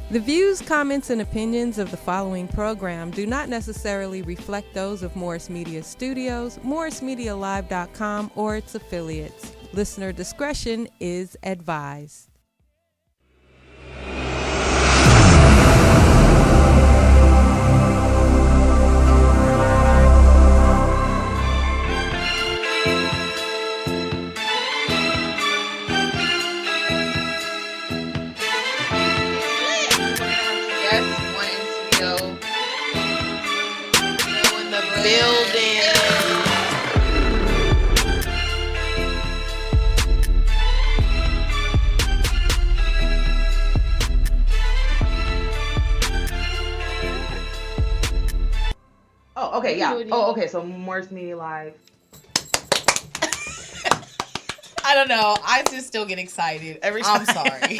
The views, comments, and opinions of the following program do not necessarily reflect those of Morris Media Studios, MorrisMediaLive.com, or its affiliates. Listener discretion is advised. Oh, okay, yeah. Oh, okay, so Morris Media Live. I don't know. I just still get excited every time. I'm sorry.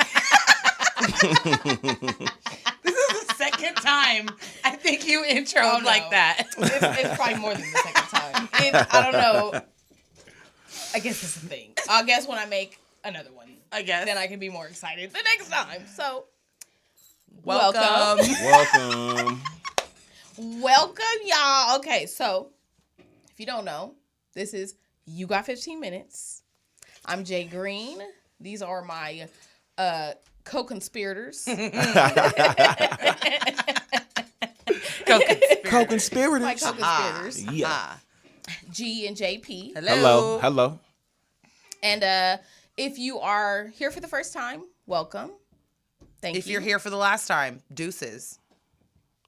This is the second time I think you introed like that. It's probably more than the second time. I don't know. I guess it's a thing. I guess when I make another one, then I can be more excited the next time. So, welcome. Welcome, y'all. Okay, so if you don't know, this is You Got 15 Minutes. I'm Jay Green. These are my co-conspirators. Co-conspirators. My co-conspirators. Yeah. G and JP. Hello. And if you are here for the first time, welcome. Thank you. If you're here for the last time, deuces.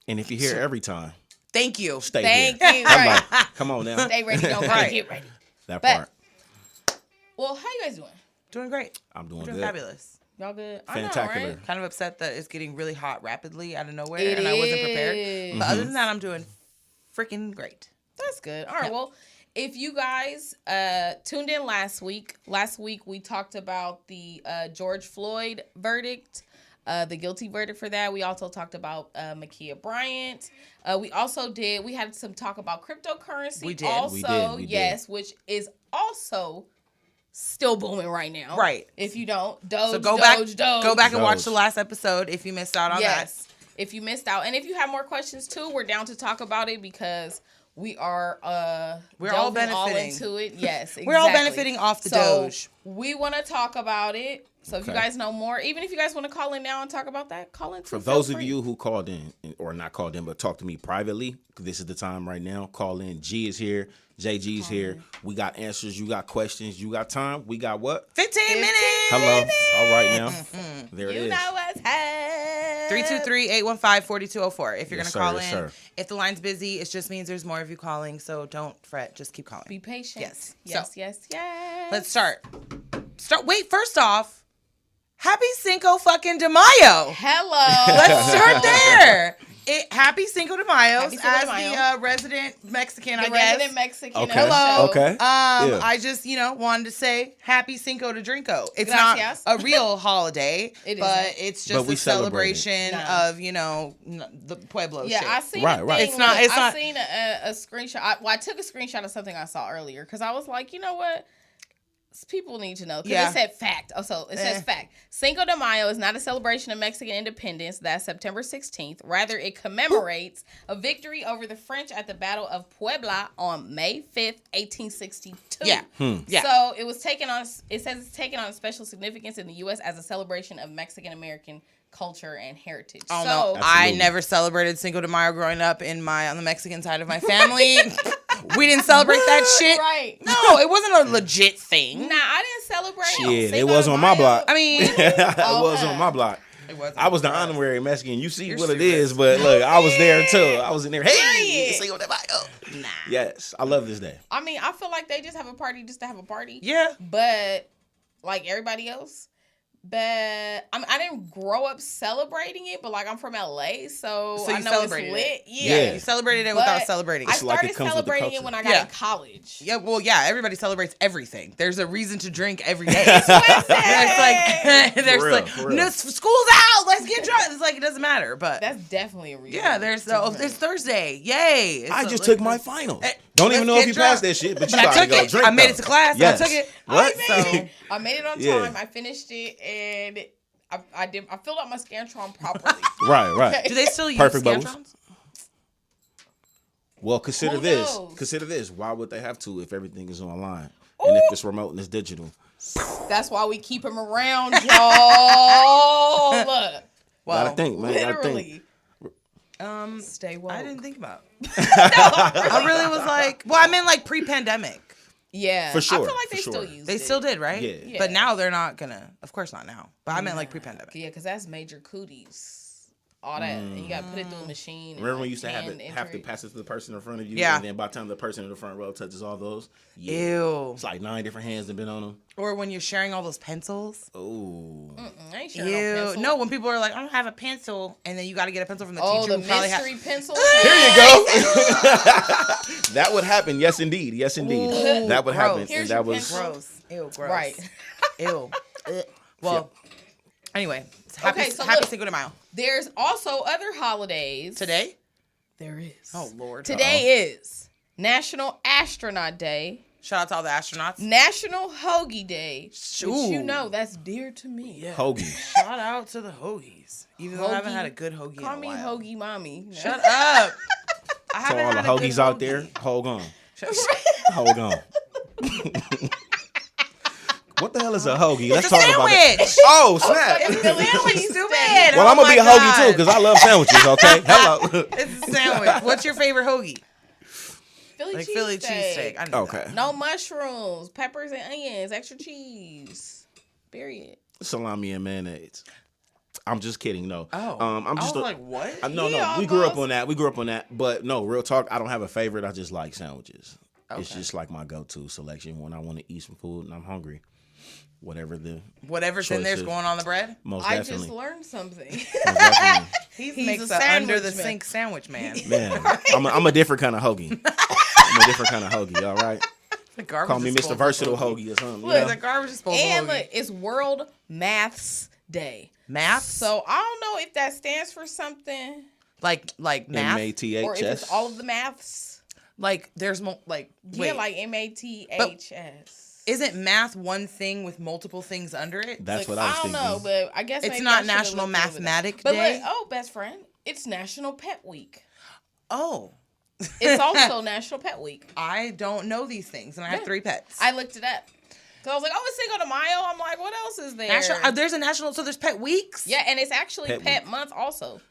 And if you're here every time, thank you. Stay Thank here. you. Right. Come on now. Stay ready. Don't right. Get ready. That But- part. Well, how you guys doing? Doing great. I'm doing Doing good. fabulous. Y'all good? Fantacular. I know, right? Kind of upset that it's getting really hot rapidly out of nowhere, It and I wasn't prepared. is. But other than that, I'm doing freaking great. That's good. All right. Yep. Well, if you guys tuned in last week we talked about the George Floyd verdict, the guilty verdict for that. We also talked about Ma'Khia Bryant. We had some talk about cryptocurrency. We did. Also, We did. yes, which is also still booming right now. Right. If you don't, Doge, So go Doge. back and watch Doge. the last episode if you missed out on Yes. If you missed out. And if you have more questions too, we're down to talk about it because we are We're all delving benefiting. into it. Yes, exactly. We're all benefiting off the Doge. We want to talk about it. So if you Okay. guys know more, even if you guys want to call in now and talk about that, call in too. For Feel those of free. you who called in, or not called in, but talked to me privately, this is the time right now. Call in. G is here. JG's here. We got answers. You got questions. You got time. We got what? 15 minutes. Hello. All right now. There it You is. know what's up. 323-815-4204 if you're Yes, going to call sir, yes, in. sir. If the line's busy, it just means there's more of you calling, so don't fret. Just keep calling. Be patient. Yes. Yes, So, yes, yes. Let's start. Wait, first off, happy Cinco fucking de Mayo. Hello. Let's start there. Happy Cinco de Mayo Happy Cinco as de Mayo. the resident Mexican, the I guess. resident Mexican. Okay. Hello. Okay. Yeah. I just, wanted to say happy Cinco de Drinko. It's Gracias. not a real holiday, It but isn't. it's But just we a celebrate it. celebration No. of, the Pueblo Yeah, shit. I seen Right, a right. thing. It's not- with- it's I not- seen a screenshot. I took a screenshot of something I saw earlier because I was like, you know what? People need to know. Because Yeah. it said fact. Oh, so it says fact. Cinco de Mayo is not a celebration of Mexican independence. That's September 16th. Rather, it commemorates a victory over the French at the Battle of Puebla on May 5th, 1862. Yeah. Yeah. So it says it's taken on special significance in the U.S. as a celebration of Mexican American culture and heritage. Oh, so, no. I Absolutely. never celebrated Cinco de Mayo growing up on the Mexican side of my family. We didn't celebrate that shit. Right. No, it wasn't a legit thing. Nah, I didn't celebrate. Shit, it Cinco was de on my Mayo. block. I mean, it was on my block. it wasn't. I was the honorary Mexican. You see You're what it serious. is, but look, I was there too. I was in there. Hey, Right. Cinco de Mayo. Nah. Yes, I love this day. I mean, I feel like they just have a party just to have a party. Yeah. But like everybody else. But I didn't grow up celebrating it, but like I'm from LA, so So I you know celebrated it's lit. it. Yeah. You celebrated it But without celebrating I it. It's like started it comes with the celebrating it culture. when I got Yeah. in college. Yeah, well, yeah, everybody celebrates everything. There's a reason to drink every day. there's For like, real. no, school's out, let's get drunk. It's like, it doesn't matter, but That's definitely a reason. yeah, there's it's Thursday. Yay. I just took my finals. Hey, Don't even let's know if get you drunk. passed that shit, but you But I gotta took go it. drink. I made though. it to class. Yes. I took it. What? I made it on Yeah. time. I finished it, and I filled out my Scantron properly. Right. Do they still use Perfect bubbles. Scantrons? Well, consider Who this. knows? Consider this. Why would they have to if everything is online and if it's remote and it's digital? That's why we keep them around, y'all. Look, Gotta think, man. Gotta think. literally. Stay woke. I didn't think about it. I really was like, well, I meant like pre-pandemic. Yeah, For sure, I feel like for they sure. still use They it. still did, right? Yeah. But now they're not gonna. Of course not now. But I meant like pre-pandemic. Yeah, because that's major cooties. All that. And you got to put it through a machine. and, Remember when like, you used to have hand to enter it? pass it to the person in front of you? Yeah. And then by the time the person in the front row touches all those, Ew. it's like 9 different hands that been on them. Or when you're sharing all those pencils. Oh. I ain't sure Ew. no pencil. No, when people are like, I don't have a pencil, and then you got to get a pencil from the Oh, teacher the who probably mystery pencil. Here you go. That would happen. Yes, indeed. Yes, indeed. Ooh, that would happen. gross. And Here's that your was pencil. Gross. Ew, gross. Right. Ew. Ugh. Well, anyway. Happy, Okay, so happy look. Cinco de Mayo. There's also other holidays. Today? There is. Oh, Lord. Today is National Astronaut Day, Shout out to all the astronauts. National Hoagie Day, which you Ooh. know that's dear to me. Yeah. hoagie. Shout out to the hoagies. Even though I haven't Hoagie. had a good hoagie Call in a me while. Hoagie Mommy. Shut up. I To haven't all the had a good hoagies out hoagie. there, hold on. Shut- Hold on. What the hell is a hoagie? Let's a talk about it. sandwich. Oh, snap. It's Philly Sandwich, cheese stupid. steak. Well, Oh I'm going to be a my hoagie too God. because I love sandwiches, okay? Hello. It's a sandwich. What's your favorite hoagie? Philly Like cheese Philly steak. cheesesteak. I know Okay. that. No mushrooms, peppers and onions, extra cheese. Period. Salami and mayonnaise. I'm just kidding. No. Oh. I'm just I was like, what? no. Yeah, We grew up almost. on that. We grew up on that. But no, real talk. I don't have a favorite. I just like sandwiches. It's Okay. just like my go-to selection when I want to eat some food and I'm hungry. Whatever's Whatever's in there's choices. going on the bread. most I definitely. just learned something. Most definitely. He He's makes a a under sandwich the man. sink sandwich man. Man, I'm a different kind of hoagie. I'm a different kind of hoagie. All right. The garbage Call me Mr. disposal Versatile hoagie or something. You Look, know? the garbage disposal And hoagie. look, it's World Maths Day. Math? So I don't know if that stands for something like math? or if MATHS. it's all of the maths. Like there's more like Yeah, wait. like MATHS. Isn't math one thing with multiple things under it? That's Look, what I was don't thinking. know, but I guess It's maybe not I should've National looked over that. Mathematic But Day? look, oh, best friend, it's National Pet Week. Oh. It's also National Pet Week. I don't know these things, and I have Yeah. 3 pets. I looked it up. Cause I was like, oh, it's Cinco de Mayo. I'm like, what else is there? There's a national, so there's pet weeks? Yeah, and it's actually Pet Pet Month also.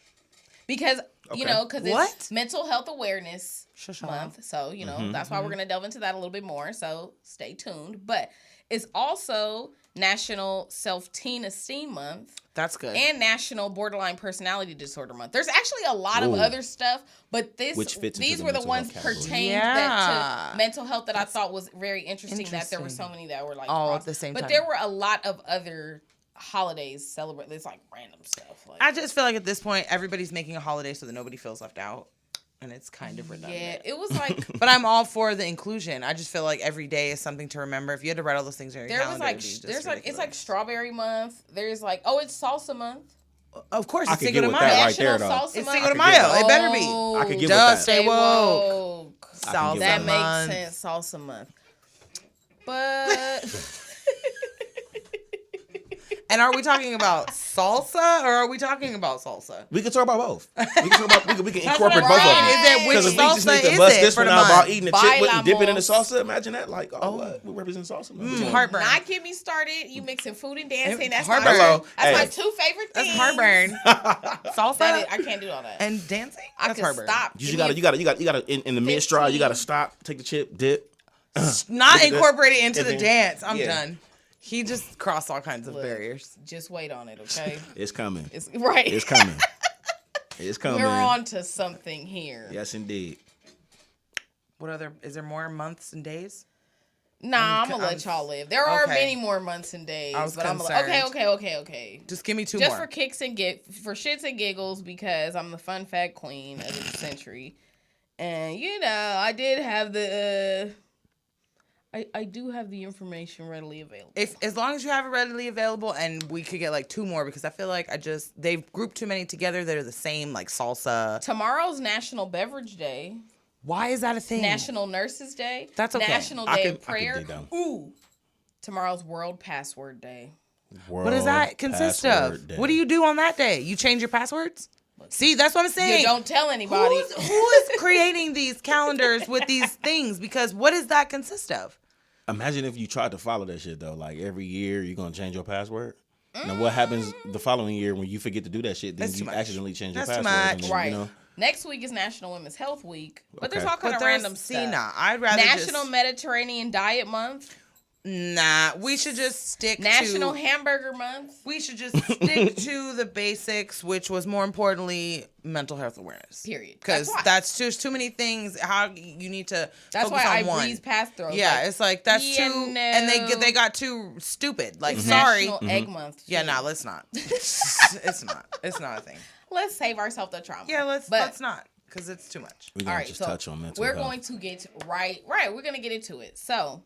Because, Okay. you know, because What? it's Mental Health Awareness Shush Month. So, you know, Mm-hmm, that's why we're going to delve into that a little bit more. So stay tuned. But it's also National Self-Teen Esteem Month That's good. and National Borderline Personality Disorder Month. There's actually a lot of Ooh. other stuff, but Which fits into these the were the mental ones health category. pertained Yeah. that to mental health that I thought was very interesting. That there were so many that were like All cross. at the same but time. there were a lot of other holidays celebrate. It's like random stuff. Like, I just feel like at this point, everybody's making a holiday so that nobody feels left out. And it's kind of redundant. yeah, it was like But I'm all for the inclusion. I just feel like every day is something to remember. If you had to write all those things in your there calendar, was like it'd be just there's like it's like ridiculous. Strawberry Month. There's like it's Salsa Month. Of course, I it's could Cinco get de with Mayo. that right National there, though. Salsa It's Month. Cinco de I could Mayo. get It better be. Oh, I could get Duh, with that. stay woke. woke. I can Salsa get That with makes month. sense. Salsa Month. But And are we talking about salsa or are we talking about salsa? We can talk about both. We can talk about we can That's what incorporate I'm both of saying. them. Is it which Because if we just salsa need to is bust it this for one the out about month? eating a chip with and dip it in the Bailamos. salsa, imagine that. Like, what? We represent salsa. Heartburn. not get me started. You mixing food and dancing. That's Heartburn. my, Hello. that's my Hey. 2 favorite That's things. heartburn. Salsa That is, I can't do all that. and dancing. I That's can heartburn. stop. You gotta in the mid straw. You gotta 15. stop, take the chip, dip. Not Look at incorporate it into and the then- dance. I'm yeah. done. He just crossed all kinds of Look, barriers. Just wait on it, okay? It's coming. It's right. It's coming. It's coming. We're on to something here. Yes, indeed. What other? Is there more months and days? Nah, I'm gonna let y'all live. There are okay. many more months and days. I was but I'm concerned. okay. Just give me 2 Just more. for kicks and for shits and giggles, because I'm the fun fact queen of the century, and you know I did have the I do have the information readily available. As long as you have it readily available, and we could get like 2 more because I feel like they've grouped too many together that are the same, like salsa. Tomorrow's National Beverage Day, Why is that a thing? National Nurses Day, That's okay. National I Day could- of I could Prayer. dig down. Ooh, tomorrow's World Password Day. What does that consist of? Day. What do you do on that day? You change your passwords? See, that's what I'm saying. You don't tell anybody. Who is creating these calendars with these things? Because what does that consist of? Imagine if you tried to follow that shit though. Like every year you're gonna change your password. Now what happens the following year when you forget to do that shit? Then you accidentally change your password. That's too much. Then, Right. You know? Next week is National Women's Health Week, but there's Okay. all kind of random stuff. Nah, I'd rather National Mediterranean Diet Month. Nah, we should just stick National to... Hamburger Month. We should just stick to the basics, which was more importantly mental health awareness. Period. Because why. that's just too many things. How you need to That's focus why on I one. breeze past through. Yeah, it's like that's yeah, too, no. and they got too stupid. Like, It's sorry, National Egg Month. yeah, too. nah, let's not. It's not a thing. Let's save ourselves the trauma. Yeah, let's not, because it's too much. We're All gonna right, just so touch on mental we're health. going to get right. We're going to get into it. So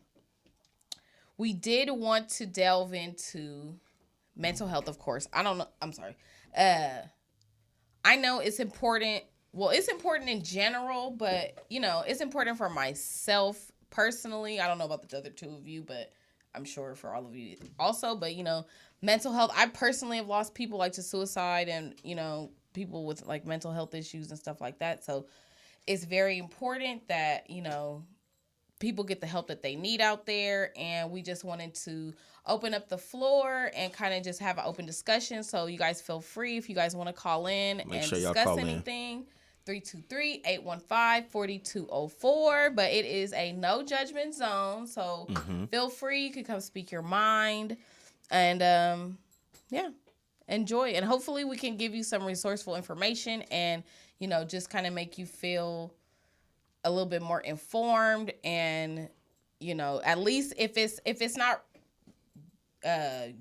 we did want to delve into mental health, of course. I don't know. I'm sorry. I know it's important. Well, it's important in general, but it's important for myself personally. I don't know about the other two of you, but I'm sure for all of you also. But mental health. I personally have lost people like to suicide, and people with like mental health issues and stuff like that. So it's very important that people get the help that they need out there, and we just wanted to open up the floor and kind of just have an open discussion. So you guys feel free if you guys want to call in and sure y'all discuss call in. anything. 323-815-4204. But it is a no judgment zone, so feel free. You can come speak your mind, and enjoy. And hopefully we can give you some resourceful information, and just kind of make you feel a little bit more informed, and at least if it's not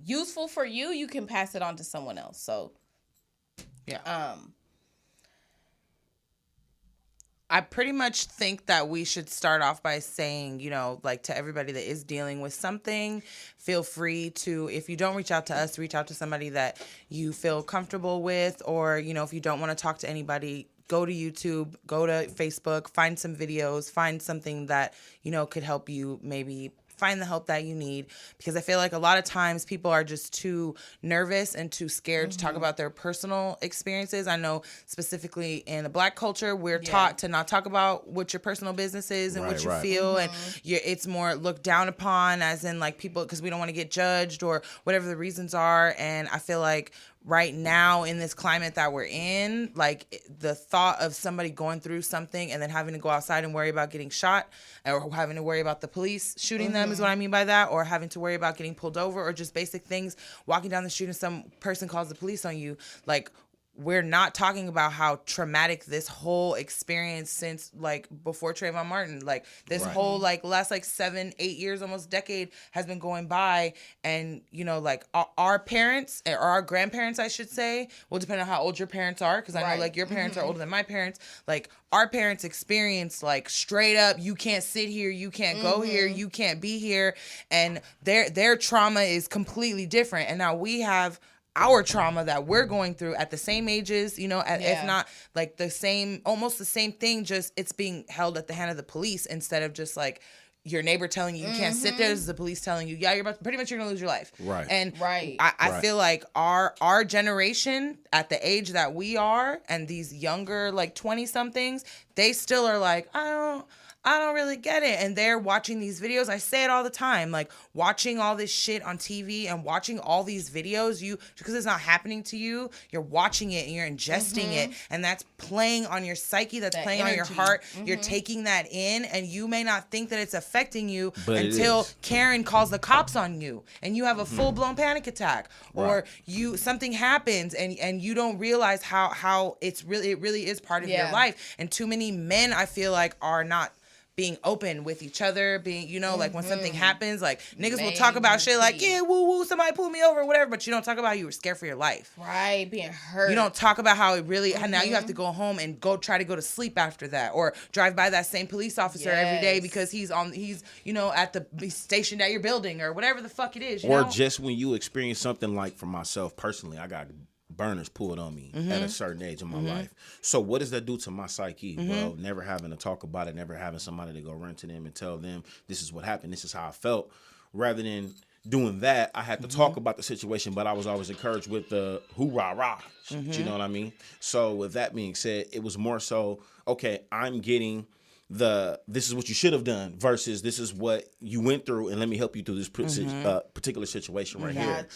useful for you, you can pass it on to someone else. So Yeah. I pretty much think that we should start off by saying, like to everybody that is dealing with something, feel free to, if you don't reach out to us, reach out to somebody that you feel comfortable with, or, if you don't want to talk to anybody, go to YouTube, go to Facebook, find some videos, find something that, could help you maybe find the help that you need, because I feel like a lot of times people are just too nervous and too scared to talk about their personal experiences. I know specifically in the Black culture, we're taught to not talk about what your personal business is and what you feel, and it's more looked down upon, as in like people, because we don't want to get judged or whatever the reasons are. And I feel like right now in this climate that we're in, like the thought of somebody going through something and then having to go outside and worry about getting shot, or having to worry about the police shooting them is what I mean by that, or having to worry about getting pulled over, or just basic things, walking down the street and some person calls the police on you. Like, we're not talking about how traumatic this whole experience since like before Trayvon Martin, like this whole like last like 7-8 years, almost decade has been going by. And like our parents, or our grandparents I should say, well, depending on how old your parents are, because I know like your parents are older than my parents, like our parents experienced like straight up, you can't sit here, you can't go here, you can't be here, and their trauma is completely different. And now we have our trauma that we're going through at the same ages, if not like the same, almost the same thing, just it's being held at the hand of the police instead of just like your neighbor telling you can't sit there. This is the police telling you, yeah, you're about to, pretty much you're gonna lose your life. Right. And I feel like our generation at the age that we are, and these younger like 20 somethings, they still are like, I don't really get it. And they're watching these videos. I say it all the time, like watching all this shit on TV and watching all these videos, because it's not happening to you, you're watching it and you're ingesting it, and that's playing on your psyche, that's that playing energy. on your heart. You're taking that in, and you may not think that it's affecting you But it until is. Karen calls the cops on you and you have a full-blown panic attack, or something happens and you don't realize how it really is part of your life. And too many men, I feel like, are not being open with each other, being, like when something happens, like niggas will talk about shit like, yeah, woo, somebody pulled me over or whatever, but you don't talk about how you were scared for your life. Right, being hurt. You don't talk about how it really, now you have to go home and try to go to sleep after that, or drive by that same police officer every day because he's at the stationed at your building or whatever the fuck it is. Or just when you experience something like, for myself personally, I got burners pulled on me at a certain age in my life. So what does that do to my psyche? Well, never having to talk about it, never having somebody to go run to them and tell them this is what happened, this is how I felt, rather than doing that, I had to talk about the situation, but I was always encouraged with the hoorah rah. You know what I mean? So with that being said, it was more so, okay, I'm getting this is what you should have done versus this is what you went through, and let me help you through this particular situation right here.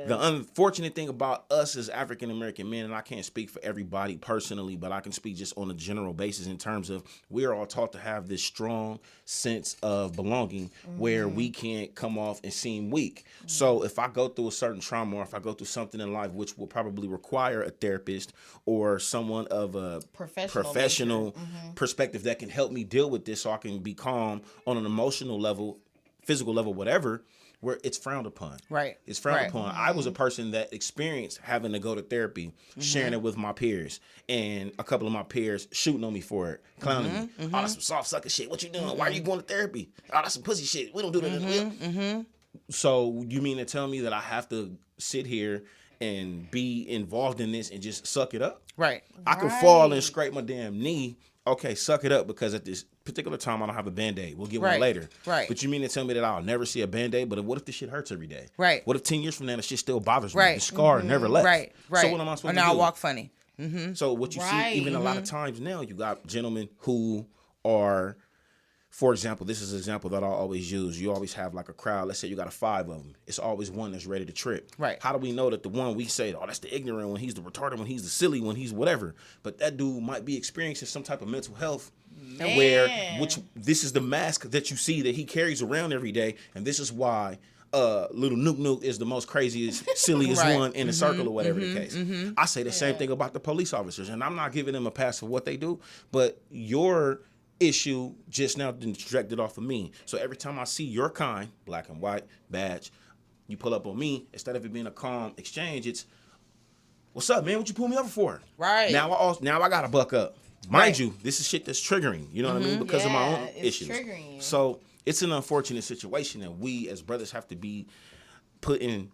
The unfortunate thing about us as African American men, and I can't speak for everybody personally, but I can speak just on a general basis in terms of we're all taught to have this strong sense of belonging where we can't come off and seem weak. So if I go through a certain trauma, or if I go through something in life which will probably require a therapist or someone of a professional perspective that can help me deal with this so I can be calm on an emotional level, physical level, whatever, where it's frowned upon. Right. It's frowned upon. I was a person that experienced having to go to therapy, sharing it with my peers, and a couple of my peers shooting on me for it, clowning me. Oh, that's some soft sucker shit. What you doing? Why are you going to therapy? Oh, that's some pussy shit. We don't do that. So you mean to tell me that I have to sit here and be involved in this and just suck it up? Right. I can fall and scrape my damn knee. Okay, suck it up, because at this particular time I don't have a Band-Aid. We'll get one later. Right. But you mean to tell me that I'll never see a Band-Aid? But what if this shit hurts every day? Right. What if 10 years from now the shit still bothers me? Right. The scar never left. Right. So what am I supposed to do? Or now I walk funny. So what you see, even a lot of times now, you got gentlemen who are, for example, this is an example that I always use. You always have like a crowd. Let's say you got a 5 of them. It's always one that's ready to trip. Right. How do we know that the one we say, oh, that's the ignorant one, he's the retarded one, he's the silly one, he's whatever. But that dude might be experiencing some type of mental health which this is the mask that you see that he carries around every day. And this is why little Nuke Nuke is the most craziest, silliest one in the circle or whatever the case. I say the same thing about the police officers, and I'm not giving them a pass for what they do, but your issue just now directed off of me. So every time I see your kind, black and white, badge, you pull up on me, instead of it being a calm exchange, it's, what's up, man? What you pull me over for? Right. Now I gotta buck up. Mind you, this is shit that's triggering, you know what I mean? Because of my own issues. Triggering you. So it's an unfortunate situation, and we as brothers have to be put in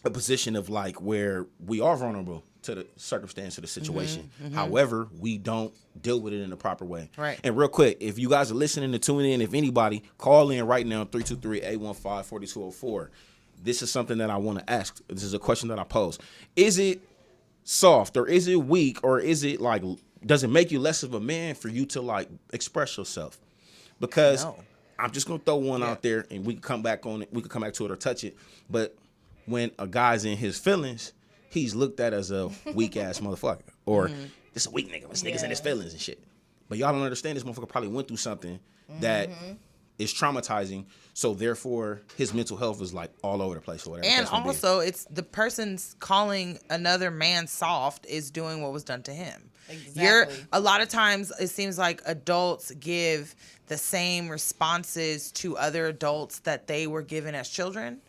a position of like where we are vulnerable to the circumstance of the situation. However, we don't deal with it in the proper way. Right. And real quick, if you guys are listening and tuning in, if anybody, call in right now, 323-815-4204. This is something that I want to ask. This is a question that I pose. Is it soft, or is it weak, or is it like, does it make you less of a man for you to like express yourself? Because I'm just gonna throw one out there, and we can come back on it. We can come back to it or touch it. But when a guy's in his feelings, he's looked at as a weak ass motherfucker, or this a weak nigga. This nigga's in his feelings and shit. But y'all don't understand. This motherfucker probably went through something that is traumatizing. So therefore, his mental health is like all over the place or whatever. And also, it's the person's calling another man soft is doing what was done to him. Exactly. A lot of times it seems like adults give the same responses to other adults that they were given as children.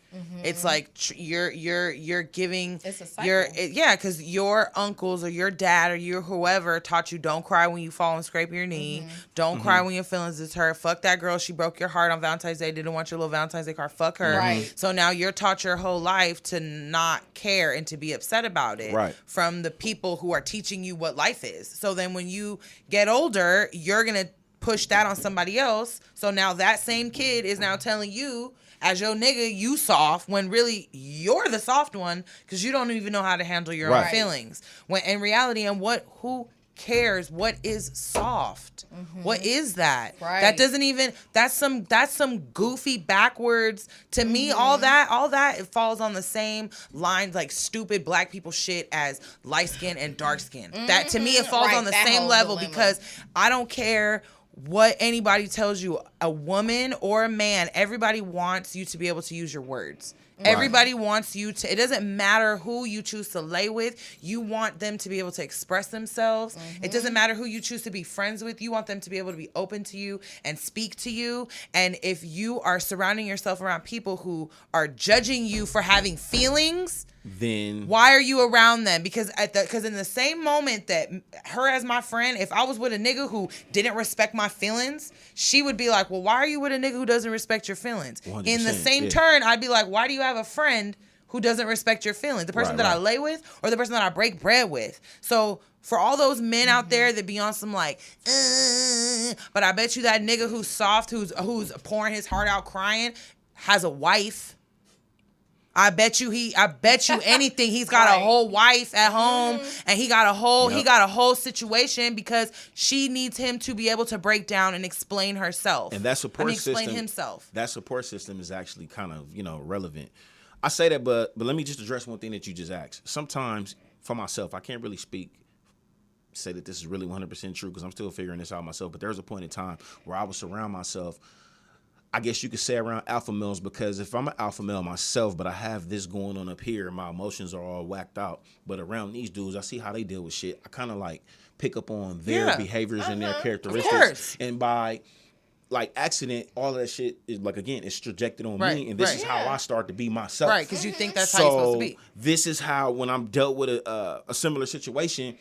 It's like you're giving. It's a cycle. Because your uncles or your dad or your whoever taught you don't cry when you fall and scrape your knee. Don't cry when your feelings is hurt. Fuck that girl. She broke your heart on Valentine's Day. Didn't want your little Valentine's Day card. Fuck her. Right. So now you're taught your whole life to not care and to be upset about it. Right. From the people who are teaching you what life is. So then when you get older, you're gonna push that on somebody else. So now that same kid is now telling you, as your nigga, you soft, when really you're the soft one because you don't even know how to handle your own feelings. When in reality, who cares what is soft? What is that? Right. That doesn't even, that's some goofy backwards. To me, all that it falls on the same lines like stupid black people shit as light skin and dark skin. That to me it falls on the same level because I don't care what anybody tells you, a woman or a man, everybody wants you to be able to use your words. Right. Everybody wants you to, it doesn't matter who you choose to lay with. You want them to be able to express themselves. It doesn't matter who you choose to be friends with. You want them to be able to be open to you and speak to you. And if you are surrounding yourself around people who are judging you for having feelings, then why are you around them? Because in the same moment that her as my friend, if I was with a nigga who didn't respect my feelings, she would be like, well, why are you with a nigga who doesn't respect your feelings? In the same turn, I'd be like, why do you have a friend who doesn't respect your feelings? The person that I lay with or the person that I break bread with? So for all those men out there that be on some like, but I bet you that nigga who's soft, who's pouring his heart out crying, has a wife, I bet you anything. He's got a whole wife at home, and he got a whole situation because she needs him to be able to break down and explain herself. And that support system, explain himself. That support system is actually kind of, relevant. I say that, but let me just address one thing that you just asked. Sometimes for myself, I can't really say that this is really 100% true because I'm still figuring this out myself. But there was a point in time where I would surround myself, I guess you could say, around alpha males, because if I'm an alpha male myself, but I have this going on up here, my emotions are all whacked out. But around these dudes, I see how they deal with shit. I kind of like pick up on their behaviors and their characteristics. And by accident, all of that shit is it's trajected on me, and this is how I start to be myself. Right, because you think that's how you're supposed to be. This is how, when I'm dealt with a similar situation,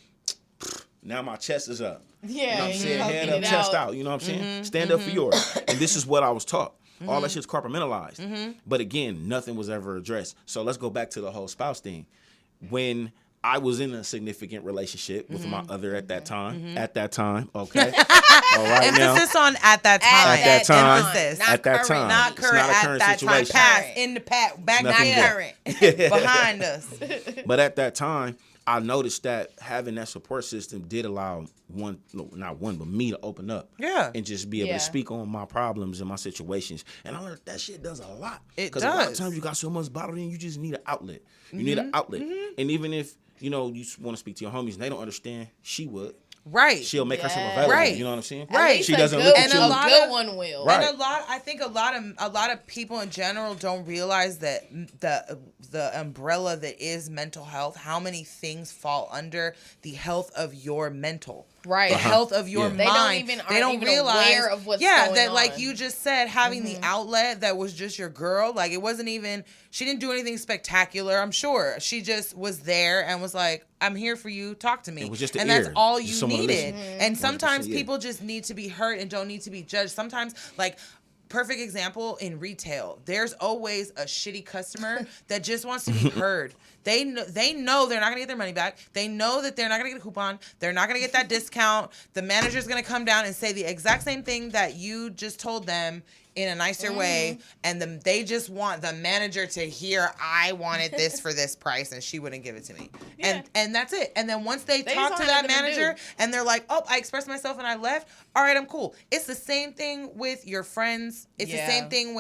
now my chest is up. Yeah, you know what I'm saying? Head up, chest out. You know what I'm saying? Stand up for yours. And this is what I was taught. All that shit's compartmentalized. But again, nothing was ever addressed. So let's go back to the whole spouse thing. When I was in a significant relationship with my other at that time. At that time, okay. All right, emphasis on at that time. At that time. Emphasis. At that time. Not current. It's not a current at that situation. time. Past. In the past. Back Nothing then. Current. Behind us. But at that time, I noticed that having that support system did allow me to open up. Yeah. And just be able to speak on my problems and my situations. And I learned that shit does a lot. It does. Because a lot of times you got so much bottled in, you just need an outlet. You need an outlet. And even if, you want to speak to your homies and they don't understand, she would. Right. She'll make herself available. Right. You know what I'm saying? Right. She doesn't look at you. A good one will. Right. And I think a lot of people in general don't realize that the umbrella that is mental health, how many things fall under the health of your mental. Right. The health of your mind. They don't realize aware of what's going that on. like you just said, having the outlet that was just your girl, like it wasn't even, she didn't do anything spectacular, I'm sure. She just was there and was like, I'm here for you, talk to me. It was just and that's all you someone to needed. listen. And sometimes people just need to be heard and don't need to be judged. Sometimes, like, perfect example in retail, there's always a shitty customer that just wants to be heard. They know they're not gonna get their money back. They know that they're not gonna get a coupon. They're not gonna get that discount. The manager's gonna come down and say the exact same thing that you just told them in a nicer way, and they just want the manager to hear, I wanted this for this price, and she wouldn't give it to me. Yeah. And that's it. And then once they talk to that manager, and they're like, oh, I expressed myself and I left, all right, I'm cool. It's the same thing with your friends. It's the same thing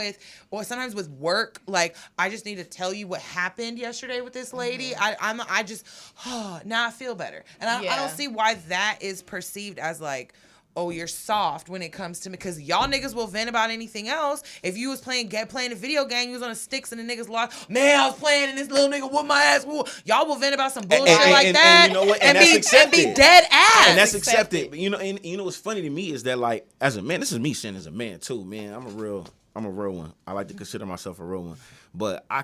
or sometimes with work. Like, I just need to tell you what happened yesterday with this lady. Now I feel better. And I don't see why that is perceived as like, oh, you're soft when it comes to me, because y'all niggas will vent about anything else. If you was playing a video game, you was on the sticks and the niggas lost. Man, I was playing and this little nigga whooped my ass. Y'all will vent about some bullshit that. And you know what? And that's accepted. And be dead ass. And that's accepted. But you know what's funny to me is that, like, as a man, this is me saying as a man too, man. I'm a real one. I like to consider myself a real one. But I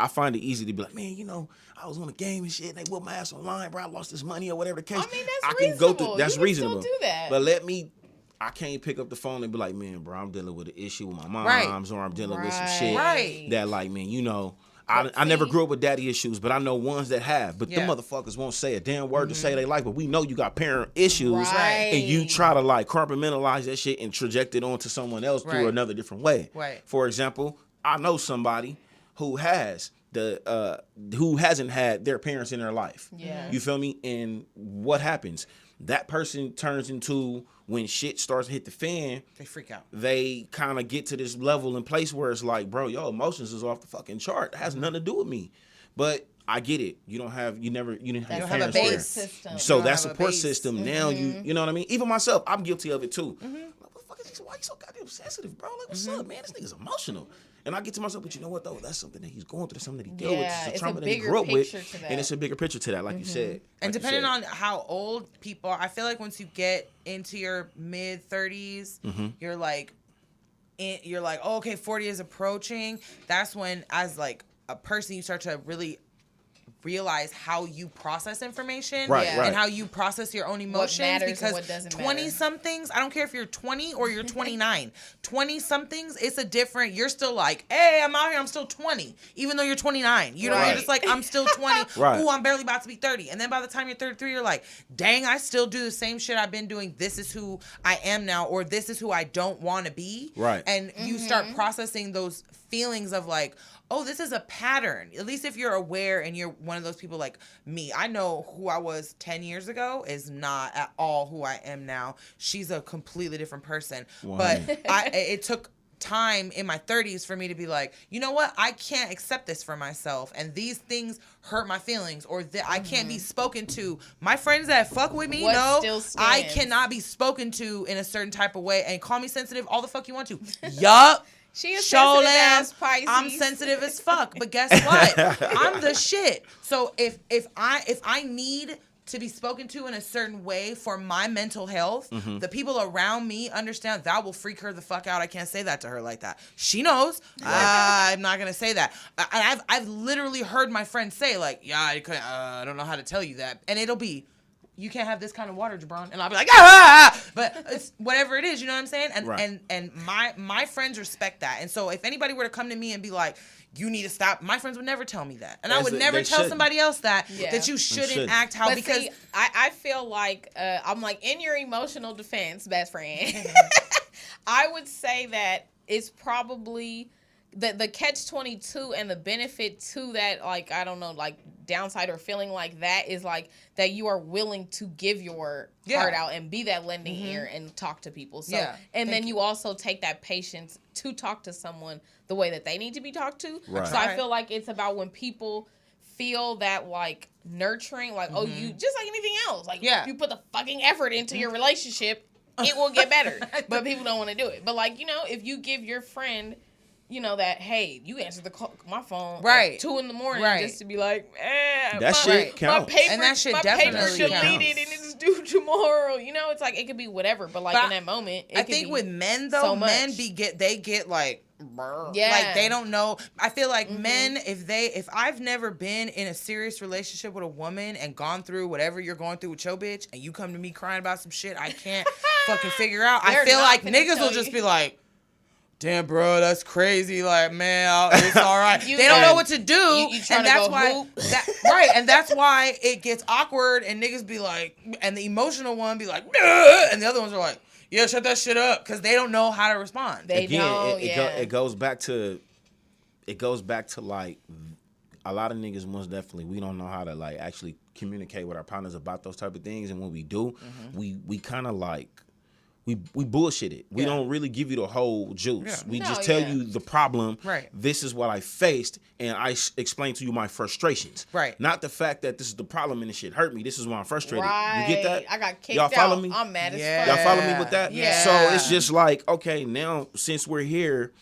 find it easy to be like, man, I was on a game and shit, and they whooped my ass online, bro. I lost this money or whatever the case. I mean, that's can reasonable. Go through, that's you reasonable. Still do that. But I can't pick up the phone and be like, man, bro, I'm dealing with an issue with my mom's, or I'm dealing with some shit that, like, man, I never grew up with daddy issues, but I know ones that have. But the motherfuckers won't say a damn word to say they like, but we know you got parent issues, and you try to, like, compartmentalize that shit and traject it onto someone else through another different way. Right. For example, I know somebody who hasn't had their parents in their life. Yeah. You feel me? And what happens? That person turns into, when shit starts to hit the fan, they freak out. They kind of get to this level and place where it's like, bro, your emotions is off the fucking chart. It has nothing to do with me. But I get it. You didn't have your have parents a base there. system. So that support system, now you know what I mean? Even myself, I'm guilty of it too. Mm-hmm. Like, what the fuck is this? Why you so goddamn sensitive, bro? Like, what's up, man? This nigga's emotional. And I get to myself, but you know what, though? That's something that he's going through. That's something that he dealt with. It's a trauma that he grew up with. And it's a bigger picture to that, like you said. And depending on how old people are, I feel like once you get into your mid 30s, you're like, oh, okay, 40 is approaching. That's when, as like a person, you start to really realize how you process information Right, Yeah. and how you process your own emotions. matters and Because what doesn't 20-somethings, I don't care if you're 20 or you're 29. 20-somethings, it's a different, you're still like, hey, I'm out here, I'm still 20. Even though you're 29. You know, Right. you're just like, I'm still 20. Right. Ooh, I'm barely about to be 30. And then by the time you're 33, you're like, dang, I still do the same shit I've been doing. This is who I am now, or this is who I don't want to be. Right. And you start processing those feelings of like, oh, this is a pattern. At least if you're aware and you're one of those people like me. I know who I was 10 years ago is not at all who I am now. She's a completely different person. Wow. But it took time in my 30s for me to be like, you know what? I can't accept this for myself. And these things hurt my feelings, or that I can't be spoken to. My friends that fuck with me What know still I stands. cannot be spoken to in a certain type of way. And call me sensitive all the fuck you want to. Yup. She is Show sensitive them as Pisces. I'm sensitive as fuck, but guess what? I'm the shit. So if I need to be spoken to in a certain way for my mental health, the people around me understand that will freak her the fuck out. I can't say that to her like that. She knows. I'm not gonna say that. I've literally heard my friends say like, yeah, I don't know how to tell you that, and it'll be, you can't have this kind of water, Jabron. And I'll be like, ah! But it's whatever it is, you know what I'm saying? And Right. and my friends respect that. And so if anybody were to come to me and be like, you need to stop, my friends would never tell me that. And I As would they never tell shouldn't. somebody else that Yeah. that you shouldn't shouldn't. act how, But because see, I feel like I'm like, in your emotional defense, best friend, I would say that it's probably the catch-22 and the benefit to that, like, I don't know, like downside or feeling like that is like that you are willing to give your heart out and be that lending ear and talk to people. So and then you also take that patience to talk to someone the way that they need to be talked to. Right. So I feel like it's about when people feel that like nurturing, like, oh, you just like anything else, like you put the fucking effort into your relationship, it will get better. But people don't want to do it. But like, you know, if you give your friend, you know, that, hey, you answered my phone at 2 a.m. just to be like, that shit counts. My paper, And that shit my definitely paper counts. deleted and it's due tomorrow. You know, it's like, it could be whatever. But like, in that moment, it I could think be with men though, so much. men get like, brr. Yeah. Like they don't know. I feel like men, if I've never been in a serious relationship with a woman and gone through whatever you're going through with your bitch, and you come to me crying about some shit I can't fucking figure out, I They're feel not like gonna niggas tell will just you. be like, damn, bro, that's crazy. Like, man, it's all right. You- They don't know what to do, you trying and to that's go why, hoop? and that's why it gets awkward, and niggas be like, and the emotional one be like, "Nah," and the other ones are like, yeah, shut that shit up, because they don't know how to respond. They Again, don't, it goes back to like a lot of niggas most definitely, we don't know how to like actually communicate with our partners about those type of things, and when we do, we kind of like we bullshit it. We don't really give you the whole juice. Yeah. We No, just tell yeah. you the problem. Right. This is what I faced, and I explain to you my frustrations. Right. Not the fact that this is the problem and this shit hurt me. This is why I'm frustrated. Right. You get that? I got kicked Y'all follow out. me? I'm mad as Yeah. fuck. Y'all follow me with that? Yeah. So it's just like, okay, now since we're here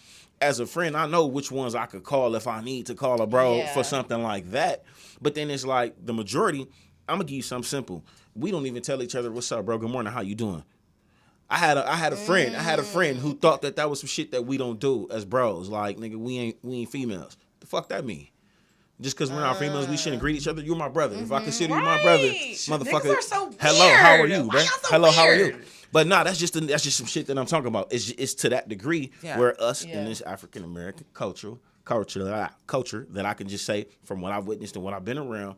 as a friend, I know which ones I could call if I need to call a bro Yeah. for something like that. But then it's like the majority, I'm gonna give you something simple. We don't even tell each other, what's up, bro? Good morning, how you doing? I had a friend who thought that was some shit that we don't do as bros. Like, nigga, we ain't females. The fuck that mean? Just because we're not females, we shouldn't greet each other. You're my brother. If I consider you my brother, Right. motherfucker. Niggas are so hello, how are weird. you, Why bro? y'all so Hello, how are you? weird? But nah, that's just some shit that I'm talking about. It's to that degree where us Yeah. in this African American culture that I can just say from what I've witnessed and what I've been around,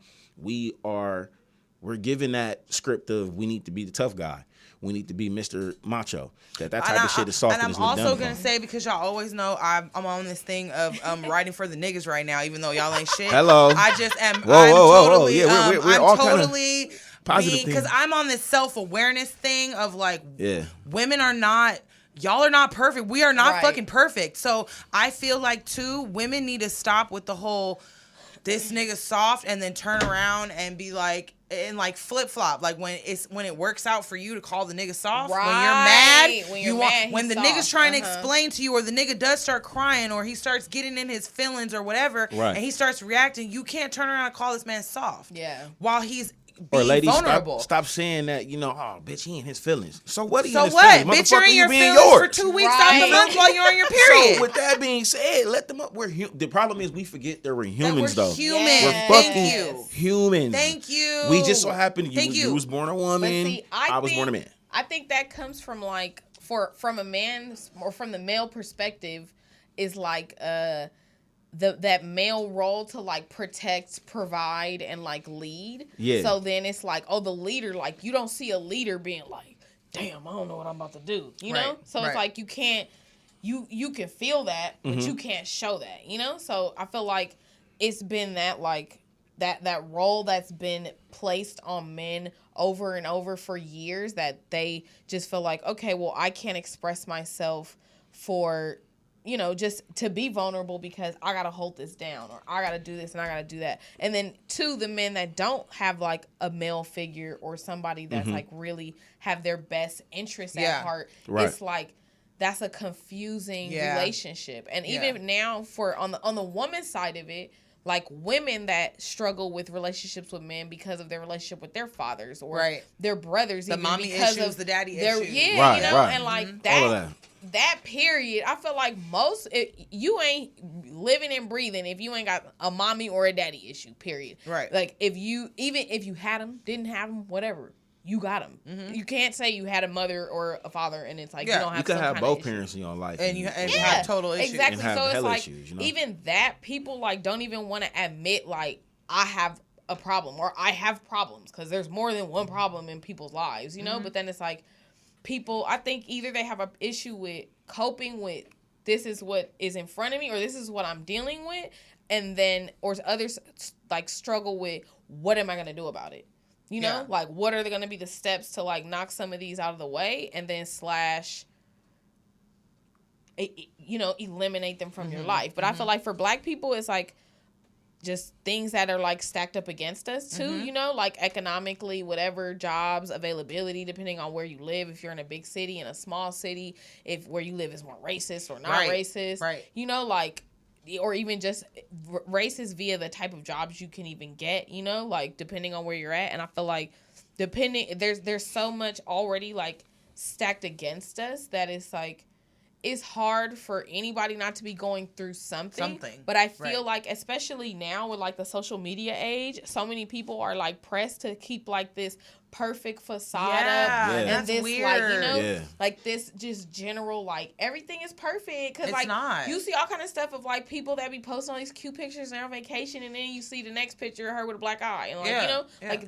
we're given that script of we need to be the tough guy. We need to be Mr. Macho. That type of shit is soft and and I'm also gonna say, because y'all always know I'm on this thing of writing for the niggas right now, even though y'all ain't shit. Hello. I just am. Whoa. Totally, Yeah, we're I'm all kinda totally positive because things. I'm on this self-awareness thing of like, Yeah. women are not. Y'all are not perfect. We are not Right. fucking perfect. So I feel like too, women need to stop with the whole this nigga soft and then turn around and be like, and like flip flop, like when it works out for you to call the nigga soft, when you're mad, Right. When you're mad, when the he's nigga's soft. trying to explain to you, or the nigga does start crying, or he starts getting in his feelings or whatever, Right. and he starts reacting, you can't turn around and call this man soft. Yeah. While he's Or ladies, vulnerable. stop saying that, oh, bitch, he in his feelings. So what? So what? Bitch, you're in your feelings for 2 weeks out the month while you're on your period. So with that being said, let them up. The problem is we forget that we're humans, that we're though. Human. We're fucking humans. Thank you. We just so happen you was born a woman. See, I was born a man. I think that comes from like from a man or from the male perspective is like that male role to like protect, provide, and like lead. Yeah. So then it's like, oh, the leader, like you don't see a leader being like, damn, I don't know what I'm about to do. You know? So it's like you can't you can feel that, but you can't show that, So I feel like it's been that like that role that's been placed on men over and over for years that they just feel like, okay, well, I can't express myself for, just to be vulnerable because I got to hold this down or I got to do this and I got to do that. And then to the men that don't have like a male figure or somebody that's like really have their best interests at heart, it's like that's a confusing relationship. And even now on the woman's side of it, like women that struggle with relationships with men because of their relationship with their fathers or their brothers, the even mommy because issues, of the daddy their, issues, and like that period, I feel like you ain't living and breathing if you ain't got a mommy or a daddy issue. Period. Right. Like if you had them, didn't have them, whatever. You got them. You can't say you had a mother or a father, and it's like you don't have. You can some have kind both of parents in your life, and you have total issues. Exactly. And so have it's like issues, even that people like don't even want to admit like I have a problem or I have problems because there's more than one problem in people's lives, But then it's like people. I think either they have an issue with coping with this is what is in front of me or this is what I'm dealing with, and then or others like struggle with what am I going to do about it. Like what are going to be the steps to like knock some of these out of the way and then eliminate them from your life. But I feel like for Black people, it's like just things that are like stacked up against us too, like economically, whatever, jobs, availability, depending on where you live. If you're in a big city, in a small city, if where you live is more racist or not racist, like, or even just racist via the type of jobs you can even get, like depending on where you're at. And I feel like there's so much already like stacked against us that it's like, it's hard for anybody not to be going through something. But I feel like, especially now with like the social media age, so many people are like pressed to keep like this perfect facade up. And that's this weird. like, like this just general, like everything is perfect. Cause it's like not. You see all kind of stuff of like people that be posting all these cute pictures and they're on vacation and then you see the next picture of her with a black eye. And